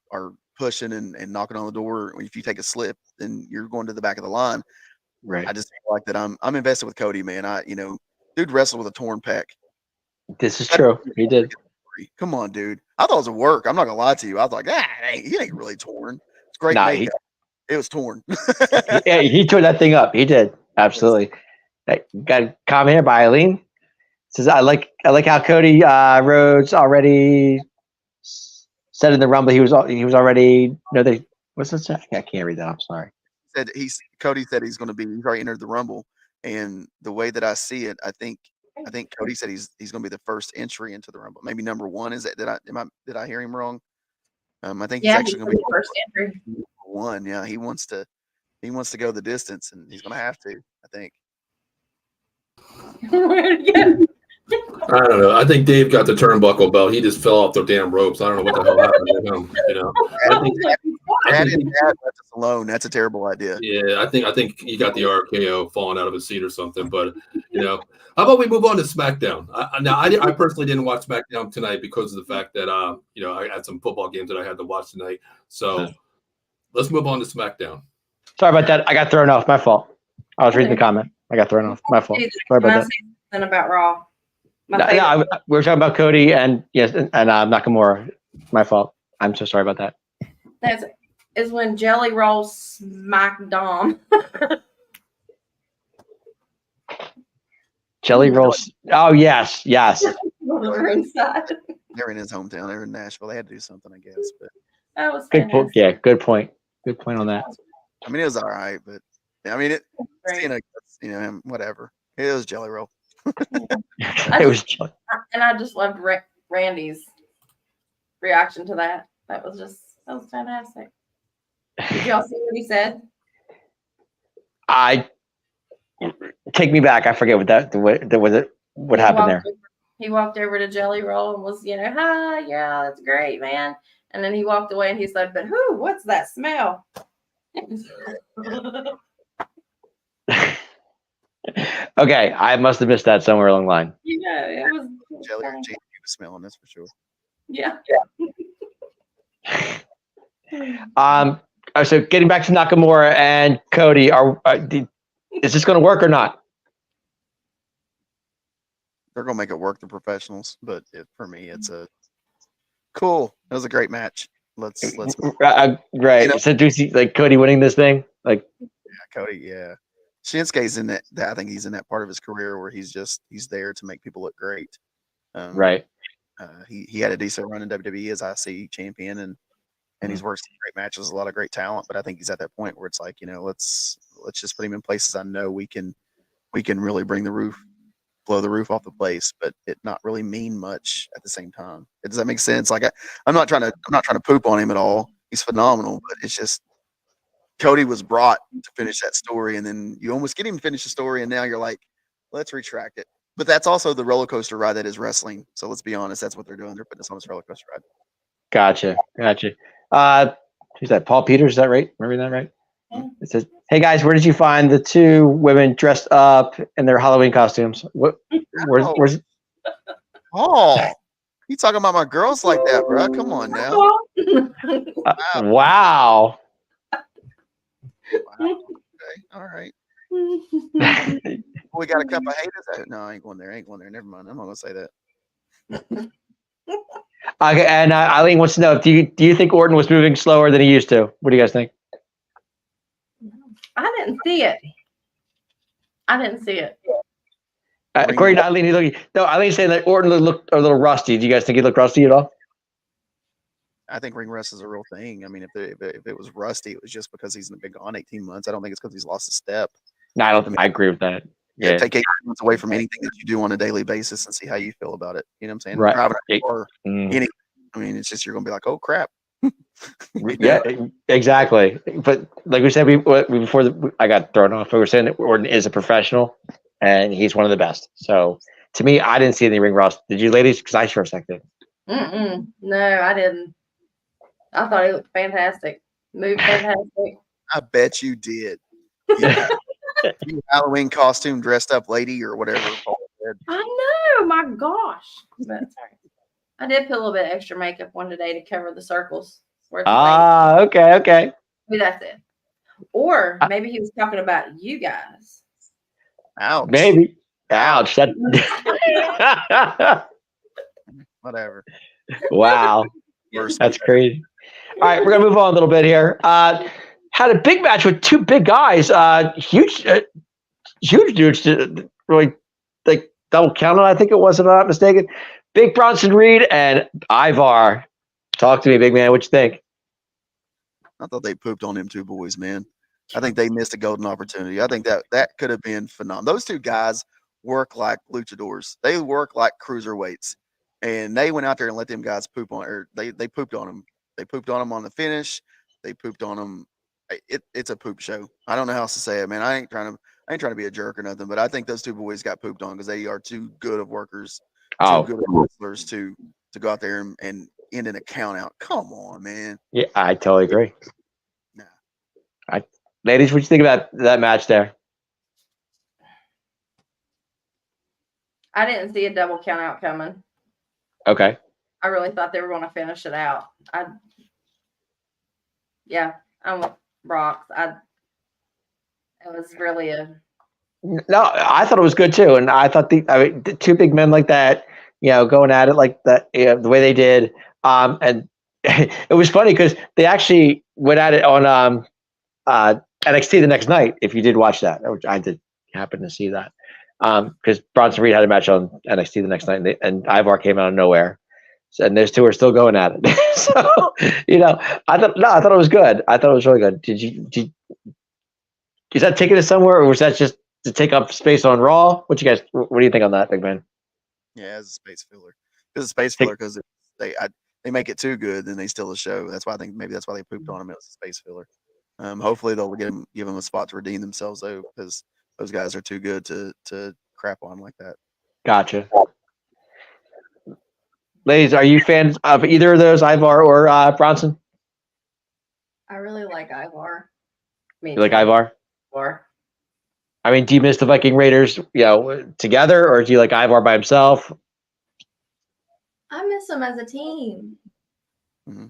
pushing and knocking on the door. If you take a slip, then you're going to the back of the line. Right. I just feel like that I'm invested with Cody, man. Dude wrestled with a torn pec. This is true. He did. Come on, dude. I thought it was a work. I'm not gonna lie to you. I was like, he ain't really torn. It's great makeup. It was torn. Yeah, he tore that thing up. He did. Absolutely. Got a comment here by Eileen. It says, I like how Cody Rhodes already said in the Rumble he was already what's that say? I can't read that. I'm sorry. Cody said he's already entered the Rumble, and the way that I see it, I think Cody said he's going to be the first entry into the Rumble. Maybe number one. Is that did I hear him wrong? I think he's actually going to be the first entry. Number one. Yeah, he wants to go the distance, and he's going to have to. I think. I don't know. I think Dave got the turnbuckle belt. He just fell off the damn ropes. I don't know what the hell happened to him. I think left us alone. That's a terrible idea. Yeah, I think he got the RKO falling out of his seat or something. But how about we move on to SmackDown? I personally didn't watch SmackDown tonight because of the fact that I had some football games that I had to watch tonight. So let's move on to SmackDown. Sorry about that. I got thrown off. My fault. I was reading the comment. I got thrown off. My fault. Sorry about that. Something about Raw. We were talking about Cody and Nakamura. My fault. I'm so sorry about that. That is when Jelly Roll Smackdown. Jelly rolls. Oh yes. They're in his hometown. They're in Nashville. They had to do something, I guess. But that was good point. Yeah, good point. Good point on that. I mean, it was all right, but whatever. It was Jelly Roll. It was Jelly. And I just loved Randy's reaction to that. That was fantastic. Did y'all see what he said? Take me back. I forget what happened there. He walked over to Jelly Roll and was, hi, yeah, that's great, man. And then he walked away and he said, but what's that smell? Okay, I must have missed that somewhere along the line. Yeah, it was Jelly or Jamie was smelling, that's for sure. Yeah. So getting back to Nakamura and Cody, is this going to work or not? They're going to make it work. They're professionals, but for me, it's a cool. It was a great match. Let's right. So do you see Cody winning this thing? Cody, yeah. Shinsuke's in that. I think he's in that part of his career where he's there to make people look great. Right. He had a decent run in WWE as IC champion, and he's worked some great matches, a lot of great talent. But I think he's at that point where it's like, let's just put him in places I know we can really blow the roof off the place, but it not really mean much at the same time. Does that make sense? Like I'm not trying to poop on him at all. He's phenomenal, but it's just Cody was brought to finish that story, and then you almost get him to finish the story, and now you're like, let's retract it. But that's also the roller coaster ride that is wrestling. So let's be honest, that's what they're doing. They're putting us on this roller coaster ride. Gotcha. Who's that? Paul Peters, is that right? Remember that right? Yeah. It says, "Hey guys, where did you find the two women dressed up in their Halloween costumes? Where's Oh, you talking about my girls like that, bro? Come on now. Wow. Okay, all right. We got a couple of haters. No, I ain't going there. Never mind. I'm not gonna say that. Okay, and Eileen wants to know, do you think Orton was moving slower than he used to? What do you guys think? I didn't see it. According to Eileen, Eileen's saying that Orton looked a little rusty. Do you guys think he looked rusty at all? I think ring rust is a real thing. I mean, if it was rusty, it was just because he's been gone 18 months. I don't think it's because he's lost a step. No, I don't think I agree with that. Yeah. Take 18 months away from anything that you do on a daily basis and see how you feel about it. You know what I'm saying? Right. Driving a car, I mean, it's just you're gonna be like, oh crap. Yeah, exactly. But like we said, I got thrown off. We were saying that Orton is a professional, and he's one of the best. So to me, I didn't see any ring rust. Did you, ladies? Because I sure as heck did. No, I didn't. I thought he looked fantastic. Moved fantastic. I bet you did. Yeah. You Halloween costume dressed up lady or whatever. Paul said. I know, my gosh. But sorry. I did put a little bit of extra makeup on today to cover the circles. Okay. Maybe that's it. Or maybe he was talking about you guys. Ouch. Maybe. Ouch. Whatever. Wow. That's crazy. All right, we're gonna move on a little bit here. Had a big match with two big guys, huge dudes, really like double counted. I think it was, if I'm not mistaken. Big Bronson Reed and Ivar. Talk to me, big man. What you think? I thought they pooped on them two boys, man. I think they missed a golden opportunity. I think that could have been phenomenal. Those two guys work like luchadors. They work like cruiserweights, and they went out there and let them guys poop on. Or they pooped on them. They pooped on them on the finish. They pooped on them. It's a poop show. I don't know how else to say it, man. I ain't trying to be a jerk or nothing, but I think those two boys got pooped on because they are too good of workers, too good of wrestlers to go out there and end in a count out. Come on, man. Yeah, I totally agree. Nah. Ladies, what do you think about that match there? I didn't see a double count out coming. Okay. I really thought they were going to finish it out. I'm with Brock. It was really No, I thought it was good too, and I thought the two big men like that, going at it like that, the way they did, and it was funny because they actually went at it on NXT the next night. If you did watch that, which I did happen to see that, because Bronson Reed had a match on NXT the next night, and Ivar came out of nowhere. So, and those two are still going at it. So, I thought it was good. I thought it was really good. Is that taking it somewhere, or was that just to take up space on Raw? What do you think on that, big man? Yeah, as a space filler. It's a space filler because they make it too good, then they steal the show. That's why I think maybe that's why they pooped on him. It was a space filler. Hopefully they'll give them a spot to redeem themselves though, because those guys are too good to crap on like that. Gotcha. Ladies, are you fans of either of those, Ivar or Bronson? I really like Ivar. You like Ivar? Or I mean, do you miss the Viking Raiders, together, or do you like Ivar by himself? I miss them as a team. Mm-hmm.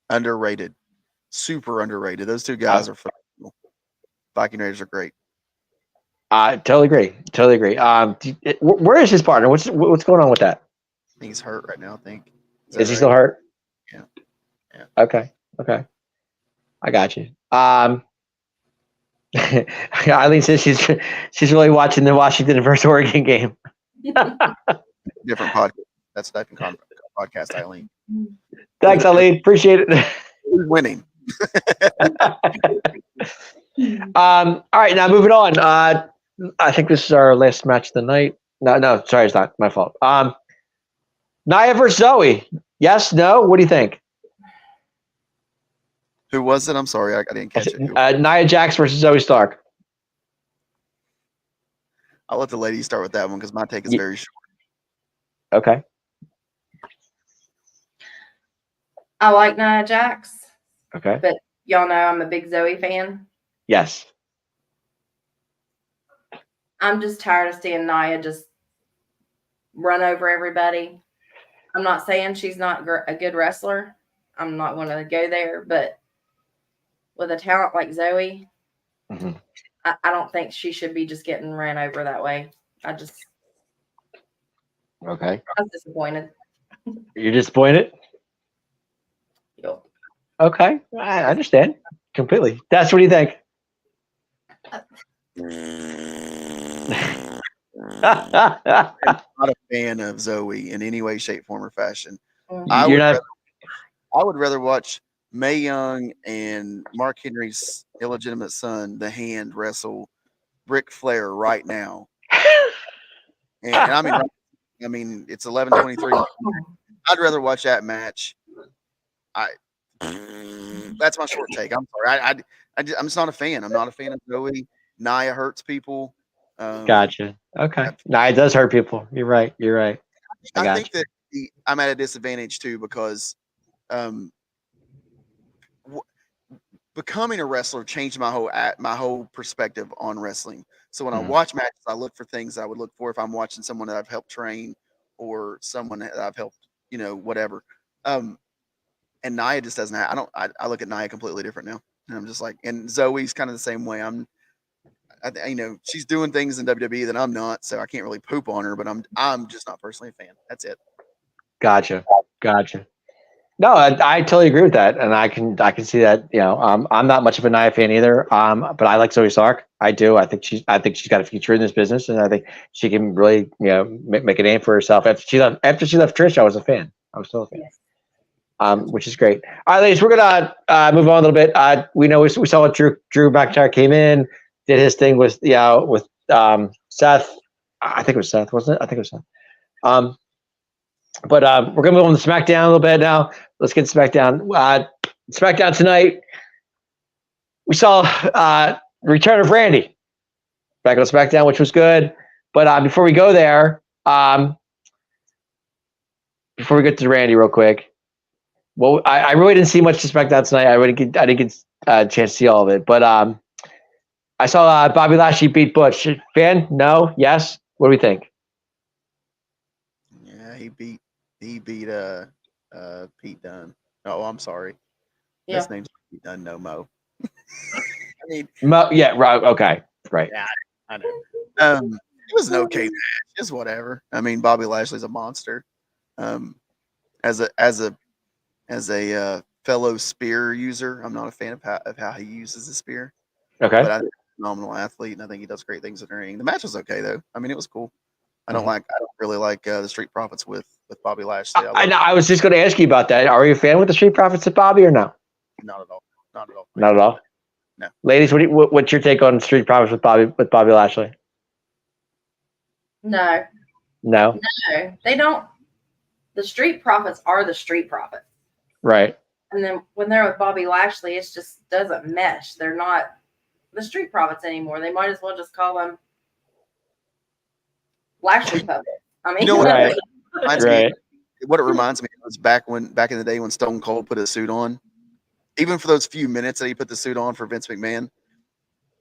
Underrated, super underrated. Those two guys are phenomenal. Viking Raiders are great. I totally agree. Where is his partner? What's going on with that? I think he's hurt right now. I think. Is he still hurt? Yeah. Okay. I got you. Eileen says she's really watching the Washington versus Oregon game. Different podcast. That's a different podcast, Eileen. Thanks, Eileen. Appreciate it. Who's winning? All right, now moving on. I think this is our last match of the night. No, sorry, it's not my fault. Nia versus Zoe. Yes, no? What do you think? Who was it? I'm sorry, I didn't catch it. Nia Jax versus Zoe Stark. I'll let the ladies start with that one because my take is very short. Okay. I like Nia Jax. Okay. But y'all know I'm a big Zoe fan. Yes. I'm just tired of seeing Nia just run over everybody. I'm not saying she's not a good wrestler. I'm not going to go there, but with a talent like Zoe, mm-hmm. I don't think she should be just getting ran over that way. Okay. I'm disappointed. You're disappointed? Yep. Okay. I understand completely. That's what do you think? I'm not a fan of Zoe in any way, shape, form, or fashion. I would rather watch Mae Young and Mark Henry's illegitimate son, The Hand, wrestle Ric Flair right now. And I mean, it's 11:23. I'd rather watch that match. That's my short take. I'm sorry. I'm just not a fan. I'm not a fan of Zoe. Nia hurts people. Gotcha. Okay. No, it does hurt people. You're right. You're right. I think that I'm at a disadvantage too because um, becoming a wrestler changed my whole perspective on wrestling. So when I watch matches, I look for things I would look for if I'm watching someone that I've helped train or someone that I've helped, whatever. And Nia just doesn't have. I look at Nia completely different now, and I'm just like, and Zoe's kind of the same way. She's doing things in WWE that I'm not, so I can't really poop on her. But I'm just not personally a fan. That's it. Gotcha. No, I totally agree with that, and I can see that. I'm not much of a Nia fan either. But I like Zoe Stark. I do. I think she's got a future in this business, and I think she can really, make a name for herself. After she left Trish, I was a fan. I was still a fan. Yes. Which is great. All right, ladies, we're gonna move on a little bit. We saw what Drew McIntyre came in, did his thing with Seth. I think it was Seth, wasn't it? I think it was Seth. But we're gonna move on to SmackDown a little bit now. Let's get SmackDown. SmackDown tonight. We saw return of Randy back on SmackDown, which was good. But before we go there, before we get to Randy, real quick. Well, I really didn't see much to SmackDown tonight. I didn't get a chance to see all of it. But I saw Bobby Lashley beat Butch. Fan? No? Yes? What do we think? Yeah, he beat Pete Dunne. Oh, I'm sorry. Yeah. His name's Pete Dunne, no Mo. I mean, yeah, right. Okay, right. Yeah, I know. It was an okay match. Just whatever. I mean, Bobby Lashley's a monster. As a fellow spear user, I'm not a fan of how he uses the spear. Okay. But I think he's a phenomenal athlete, and I think he does great things in the ring. The match was okay though. I mean, it was cool. I don't really like the Street Profits with Bobby Lashley. I was just going to ask you about that. Are you a fan with the Street Profits of Bobby or no? Not at all. Not at all. Not at all. No. Ladies, what's your take on Street Profits with Bobby Lashley? No, they don't. The Street Profits are the Street Profits. Right. And then when they're with Bobby Lashley, it just doesn't mesh. They're not the Street Profits anymore. They might as well just call them Lashley Puppets. I mean, Right. What it reminds me of is back in the day when Stone Cold put a suit on. Even for those few minutes that he put the suit on for Vince McMahon,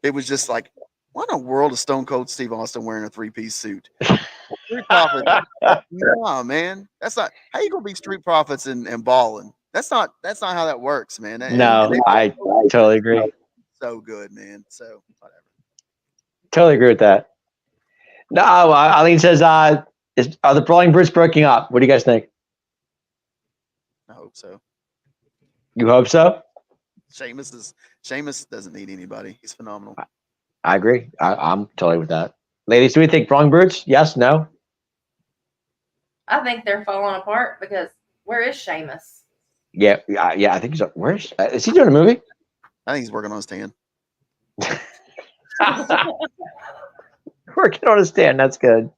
it was just like, what in the world is Stone Cold Steve Austin wearing a 3-piece suit? Street Profits. No, man. That's not how you gonna be Street Profits and balling. That's not how that works, man. I totally agree. So good, man. So whatever. Totally agree with that. No, Eileen says, are the Brawling Brutes breaking up? What do you guys think? I hope so. You hope so? Sheamus doesn't need anybody. He's phenomenal. I agree. I'm totally with that. Ladies, do we think Brawling Brutes? Yes, no? I think they're falling apart because where is Sheamus? Yeah. I think he's. Is he doing a movie? I think he's working on his tan. Working on his stand. That's good.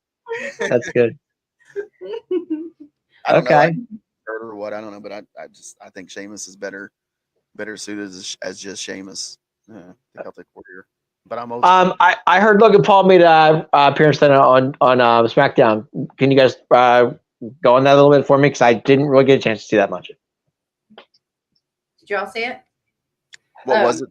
That's good. Okay. Or what? I don't know, but I think Sheamus is better suited as just Sheamus. The Celtic Warrior. But I'm I heard Logan Paul made a appearance on SmackDown. Can you guys go on that a little bit for me? Because I didn't really get a chance to see that much. Did y'all see it? What was it?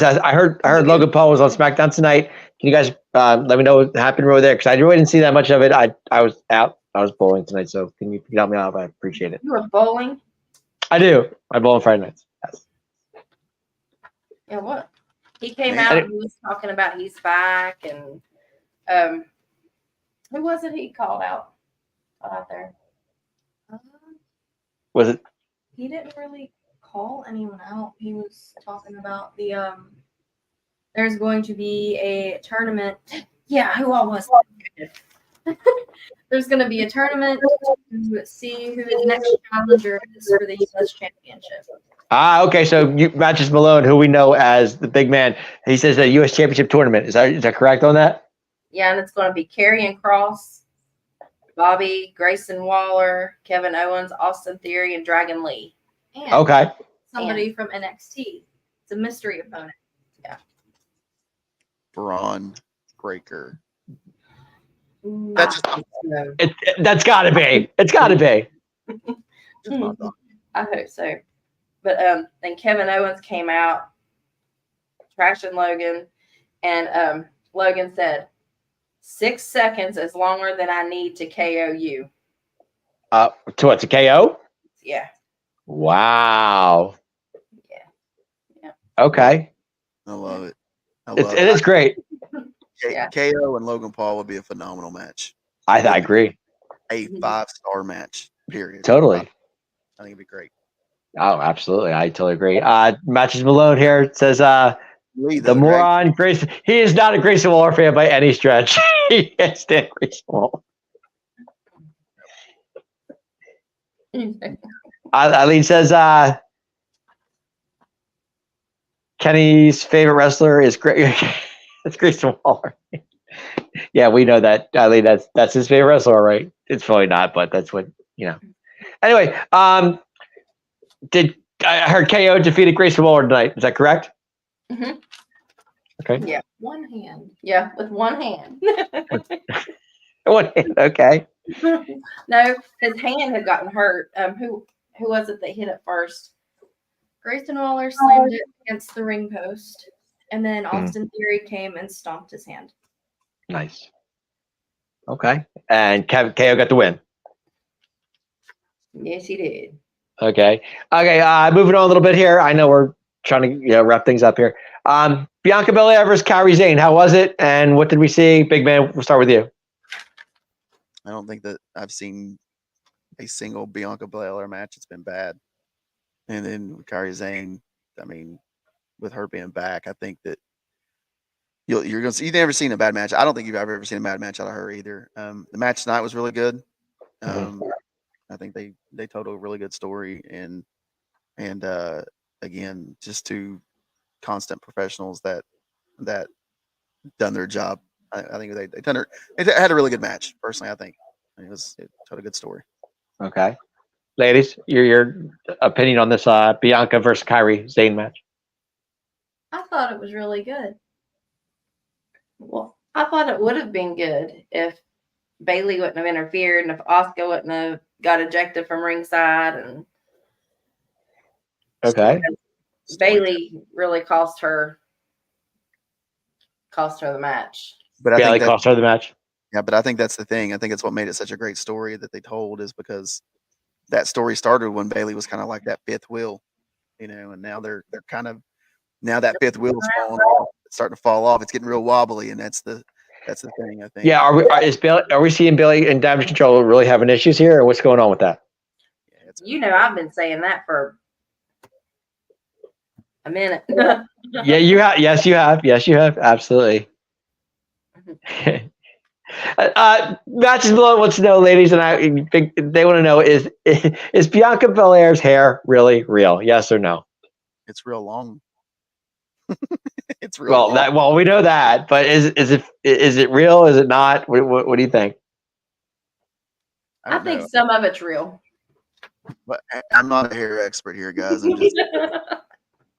I heard Logan Paul was on SmackDown tonight. Can you guys let me know what happened over there? Because I really didn't see that much of it. I was out. I was bowling tonight, so can you help me out? I appreciate it. You were bowling? I do. I bowl on Friday nights. Yes. Yeah, what? He came out and he was talking about he's back, and who was it he called out there? Was it? He didn't really call anyone out. He was talking about the there's going to be a tournament. Yeah, who all was? There's going to be a tournament to see who the next challenger is for the U.S. Championship. Okay. So Matches Malone, who we know as the big man, he says a U.S. Championship tournament. Is that correct on that? Yeah, and it's going to be Karrion Kross, Bobby, Grayson Waller, Kevin Owens, Austin Theory, and Dragon Lee. And okay. somebody from NXT. It's a mystery opponent. Braun Breaker. That's That's got to be. It's got to be. Just my thought. I hope so. But then Kevin Owens came out trashing Logan, and Logan said, 6 seconds is longer than I need to KO you. To what? To KO? Yeah. Wow. Yeah. Okay. I love it. It is great. Yeah. KO and Logan Paul would be a phenomenal match. I agree. A 5-star match, period. Totally. I think it'd be great. Oh, absolutely. I totally agree. Matches Malone here says Lee, the though, moron Grayson. He is not a Grayson Waller fan by any stretch. He can't stand Grayson Waller. Eileen says Kenny's favorite wrestler is it's Grayson Waller. Yeah, we know that. Eileen, that's his favorite wrestler, right? It's probably not, but that's what Anyway, I heard KO defeated Grayson Waller tonight. Is that correct? Mm-hmm. Okay. Yeah. One hand. Yeah, with one hand. Okay. No, his hand had gotten hurt. Who was it that hit it first? Grayson Waller slammed it against the ring post, and then Austin Theory came and stomped his hand. Nice. Okay. And KO got the win. Yes, he did. Okay. Moving on a little bit here. I know we're trying to wrap things up here. Bianca Belair versus Kairi Sane. How was it? And what did we see? Big man, we'll start with you. I don't think that I've seen a single Bianca Belair match. It's been bad. And then with Kairi Sane, I mean, with her being back, I think that you're gonna see. You've never seen a bad match. I don't think you've ever seen a bad match out of her either. The match tonight was really good. I think they told a really good story, and again, just two constant professionals that done their job. I think they had a really good match. Personally, I think it told a good story. Okay, ladies, your opinion on this Bianca versus Kairi Sane match? I thought it was really good. Well, I thought it would have been good if Bailey wouldn't have interfered and if Asuka wouldn't have got ejected from ringside. And okay, Bailey really cost her the match. But Bailey cost her the match. Yeah, but I think that's the thing. I think it's what made it such a great story that they told, is because that story started when Bailey was kind of like that fifth wheel, and now they're kind of, now that fifth wheel is falling off. It's starting to fall off. It's getting real wobbly, and that's the thing, I think. Yeah, are we seeing Bailey and Damage Control really having issues here, or what's going on with that? Yeah, I've been saying that for a minute. Yeah, you have. Yes, you have. Yes, you have. Absolutely. Matches Below wants to know, ladies, and they want to know, is Bianca Belair's hair really real? Yes or no? it's real long. It's real long. Well, we know that, but is it real? Is it not? What do you think? I think some of it's real. But I'm not a hair expert here, guys.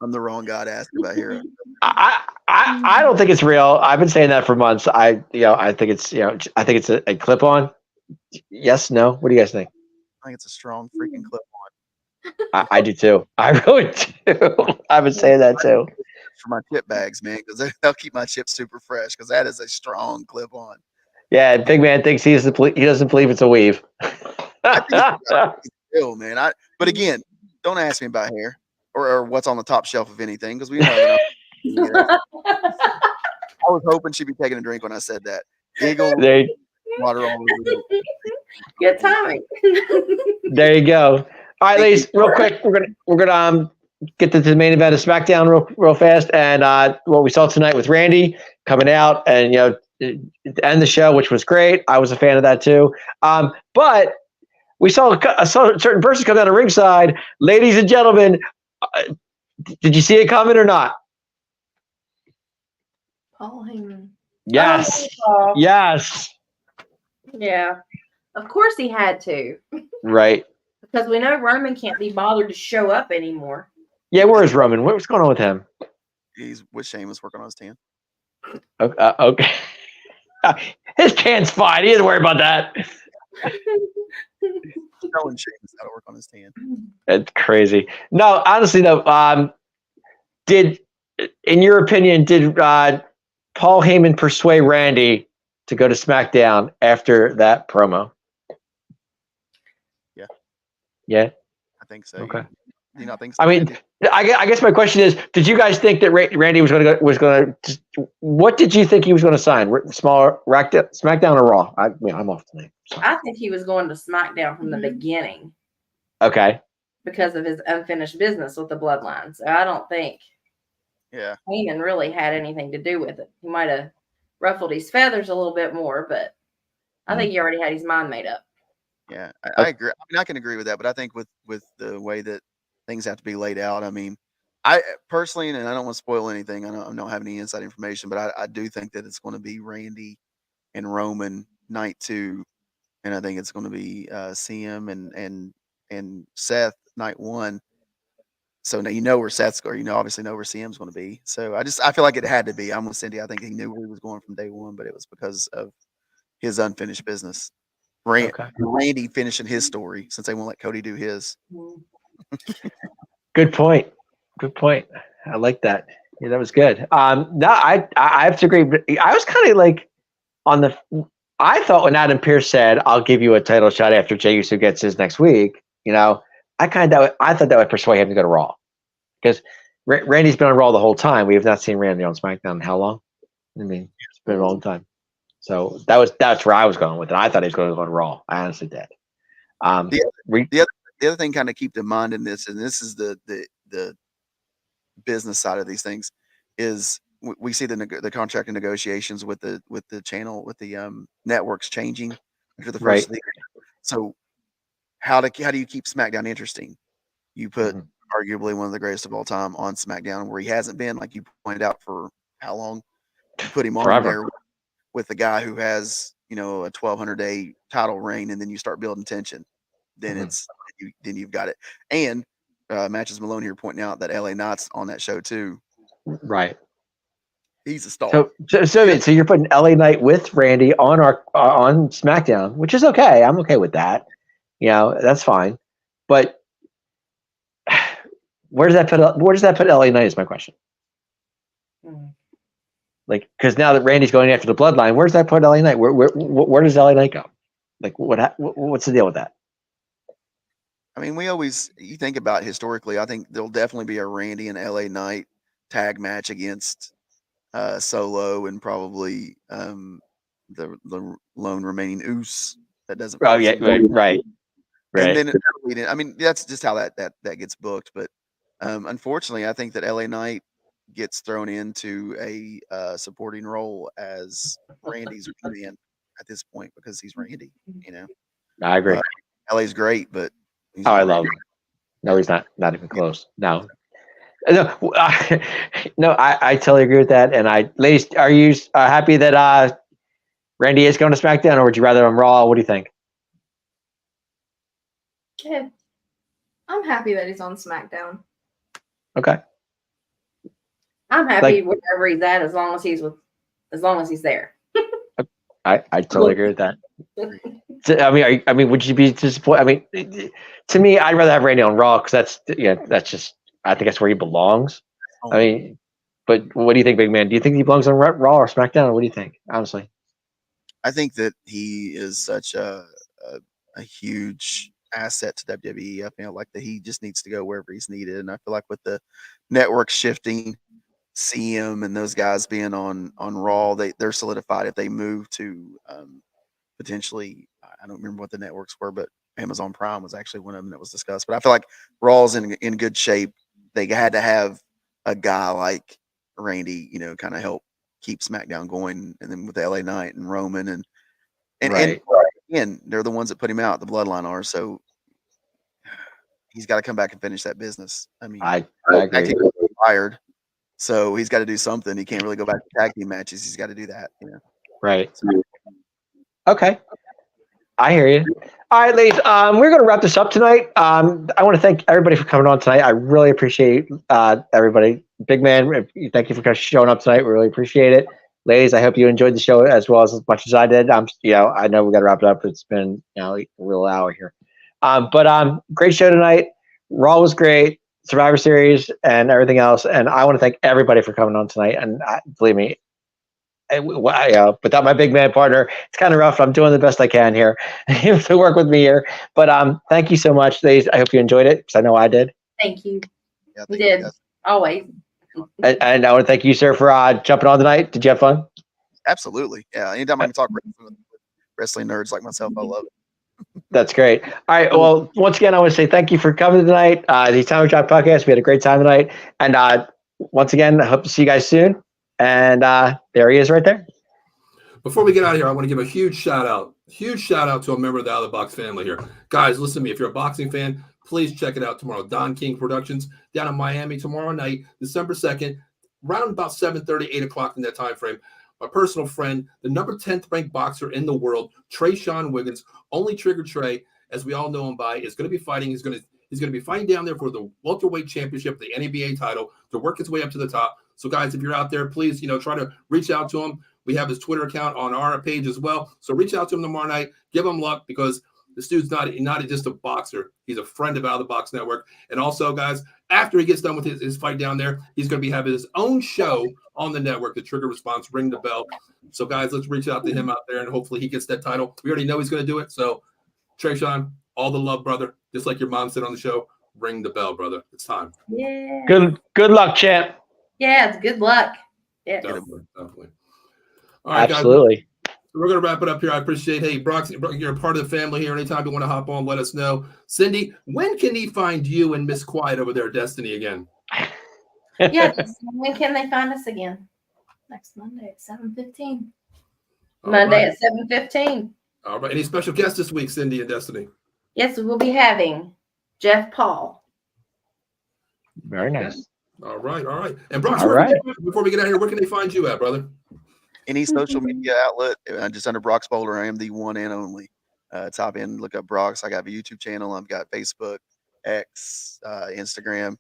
I'm the wrong guy to ask about hair. I don't think it's real. I've been saying that for months. I think it's a clip on. Yes, no. What do you guys think? I think it's a strong freaking clip on. I do too. I really do. I've been saying that too. For my chip bags, man, because they'll keep my chips super fresh. Because that is a strong clip on. Yeah, Big Man thinks he doesn't believe it's a weave. I think it's real, man. But again, don't ask me about hair or what's on the top shelf of anything, because we know. I was hoping she'd be taking a drink when I said that. Giggle, water all over. Good timing. There you go. All right, ladies, real quick, we're gonna get to the main event of SmackDown real fast, and what we saw tonight with Randy coming out, and end the show, which was great. I was a fan of that too. But we saw a certain person come down to ringside. Ladies and gentlemen, did you see it coming or not? Paul Heyman. Yes. Oh. Yes. Yeah. Of course he had to. Right. Because we know Roman can't be bothered to show up anymore. Yeah, where is Roman? What's going on with him? He's with Sheamus working on his tan. Okay. His tan's fine. He doesn't worry about that. Telling Sheamus how to work on his tan. That's crazy. No, honestly though, in your opinion, did Paul Heyman persuade Randy to go to SmackDown after that promo? Yeah. Yeah. I think so. Okay. Do you not think so? I mean, I guess my question is: did you guys think that Randy was going to what did you think he was going to sign? Smaller SmackDown or Raw? I'm off tonight. I think he was going to SmackDown from the beginning. Okay. Because of his unfinished business with the Bloodline. So I don't think Heyman really had anything to do with it. He might have ruffled his feathers a little bit more, but I think he already had his mind made up. Yeah, I agree. I mean, I can agree with that, but I think with the way that things have to be laid out, I mean, I personally, and I don't want to spoil anything. I don't have any inside information, but I do think that it's going to be Randy and Roman night 2, and I think it's going to be CM and Seth night 1. So now where Seth's going, obviously know where CM's going to be. So I feel like it had to be. I'm with Cindy. I think he knew where he was going from day 1, but it was because of his unfinished business. Randy finishing his story since they won't let Cody do his. Good point. I like that. Yeah, that was good. No, I have to agree. But I was kind of like on the. I thought when Adam Pearce said, "I'll give you a title shot after Jey Uso gets his next week," I thought that would persuade him to go to Raw, because Randy's been on Raw the whole time. We have not seen Randy on SmackDown in how long? I mean, it's been a long time. So that's where I was going with it. I thought he was going to go to Raw. I honestly did. The other thing kind of keep in mind in this, and this is the business side of these things, is we see the contract and negotiations with the channel, with the networks changing after the first of the year. So how do you keep SmackDown interesting? You put arguably one of the greatest of all time on SmackDown, where he hasn't been, like you pointed out, for how long? You put him on there with the guy who has a 1,200-day title reign, and then you start building tension. Then then you've got it. And Matches Malone here pointing out that LA Knight's on that show too. Right. He's a star. So you're putting LA Knight with Randy on on SmackDown, which is okay. I'm okay with that. That's fine. But where does that put LA Knight is my question. Like, because now that Randy's going after the Bloodline, where does that put LA Knight? Where does LA Knight go? Like, what's the deal with that? I mean, you think about historically, I think there'll definitely be a Randy and LA Knight tag match against Solo and probably the lone remaining Uce that doesn't. Oh yeah, right. And then I mean, that's just how that gets booked. But unfortunately, I think that LA Knight gets thrown into a supporting role as Randy's man at this point, because he's Randy. I agree. LA's great, but I love him. No, he's not even close. No, I totally agree with that. And ladies, are you happy that Randy is going to SmackDown, or would you rather him Raw? What do you think? Yeah. I'm happy that he's on SmackDown. Okay. I'm happy wherever he's at, as long as he's there. I totally agree with that. I mean, would you be disappointed? I mean, to me, I'd rather have Randy on Raw, because that's just, I think that's where he belongs. I mean, but what do you think, big man? Do you think he belongs on Raw or SmackDown? Or what do you think, honestly? I think that he is such a huge asset to WWE. I feel like that he just needs to go wherever he's needed. And I feel like with the network shifting, CM and those guys being on Raw, they're solidified. If they move to potentially, I don't remember what the networks were, but Amazon Prime was actually one of them that was discussed. But I feel like Raw's in good shape. They had to have a guy like Randy, kind of help keep SmackDown going. And then with LA Knight and Roman and again, they're the ones that put him out. The Bloodline are. So he's got to come back and finish that business. I mean, I agree. Fired, so he's got to do something. He can't really go back to tag team matches. He's got to do that. Right. Okay. I hear you. All right, ladies. We're going to wrap this up tonight. I want to thank everybody for coming on tonight. I really appreciate everybody. Big man, thank you for showing up tonight. We really appreciate it. Ladies, I hope you enjoyed the show as much as I did. I know we got to wrap it up. It's been a real hour here. But great show tonight. Raw was great. Survivor Series and everything else. And I want to thank everybody for coming on tonight. And believe me, without my big man partner, it's kind of rough. I'm doing the best I can here to work with me here. But thank you so much, ladies. I hope you enjoyed it because I know I did. Thank you. Yeah, We did. Always. And I want to thank you, sir, for jumping on tonight. Did you have fun? Absolutely. Yeah. Anytime I can talk with wrestling nerds like myself, I love it. That's great. All right. Well, once again, I want to say thank you for coming tonight. The Time of Drop podcast. We had a great time tonight. And once again, I hope to see you guys soon. And there he is right there. Before we get out of here, I want to give a huge shout out to a member of the Out of the Box family here. Guys, listen to me. If you're a boxing fan, please check it out tomorrow. Don King Productions down in Miami tomorrow night, December 2nd, around about 7:30, 8 o'clock in that time frame. My personal friend, the number 10th ranked boxer in the world, Trayshawn Wiggins, only Trigger Trey, as we all know him by, is going to be fighting. He's going to be fighting down there for the welterweight championship, the NABA title, to work his way up to the top. So, guys, if you're out there, please, try to reach out to him. We have his Twitter account on our page as well. So reach out to him tomorrow night. Give him luck because this dude's not just a boxer. He's a friend of Out of the Box Network. And also, guys, after he gets done with his fight down there, he's going to be having his own show on the network, the Trigger Response, Ring the Bell. So, guys, let's reach out to him out there, and hopefully he gets that title. We already know he's going to do it. So, Trayshawn, all the love, brother. Just like your mom said on the show, ring the bell, brother. It's time. Yeah. Good luck, champ. Yeah, it's good luck. Yeah. Definitely. All right, Absolutely. guys. We're going to wrap it up here. I appreciate, hey, Brock, you're a part of the family here. Anytime you want to hop on, let us know. Cindy, when can he find you and Miss Quiet over there, Destiny, again? Yeah. When can they find us again? Next Monday at 7:15. Monday at 7:15. All right. Any special guests this week, Cindy and Destiny? Yes, we'll be having Jeff Paul. Very nice. All right. And Brock, All right. before we get out of here, where can they find you at, brother? Any social media outlet, just under Brock's Boulder, I am the one and only. Type in, look up Brock's. I got a YouTube channel. I've got Facebook, X, Instagram.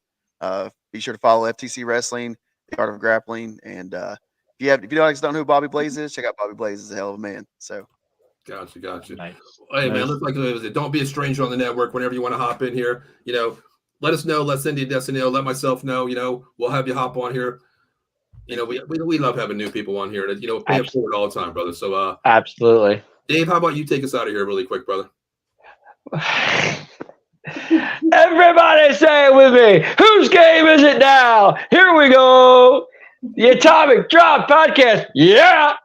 Be sure to follow FTC Wrestling, The Art of Grappling, and if you guys don't know who Bobby Blaze is, check out Bobby Blaze. Is a hell of a man. So, Gotcha. Nice. Hey, man, looks like it. Don't be a stranger on the network. Whenever you want to hop in here, let us know. Let Cindy and Destiny know. Let myself know. We'll have you hop on here. We love having new people on here. That pay it forward all the time, brother. So Absolutely. Dave, how about you take us out of here really quick, brother? Everybody say it with me. Whose game is it now? Here we go. The Atomic Drop Podcast. Yeah.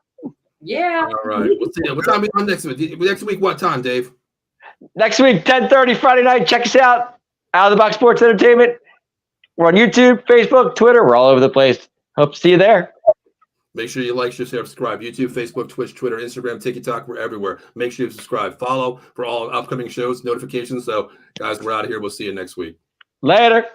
Yeah. All right. We'll see you. What time are we on next week? Next week, what time, Dave? Next week, 10:30 Friday night. Check us out. Out of the Box Sports Entertainment. We're on YouTube, Facebook, Twitter. We're all over the place. Hope to see you there. Make sure you like, share, subscribe. YouTube, Facebook, Twitch, Twitter, Instagram, TikTok. We're everywhere. Make sure you subscribe. Follow for all upcoming shows, notifications. So, guys, we're out of here. We'll see you next week. Later.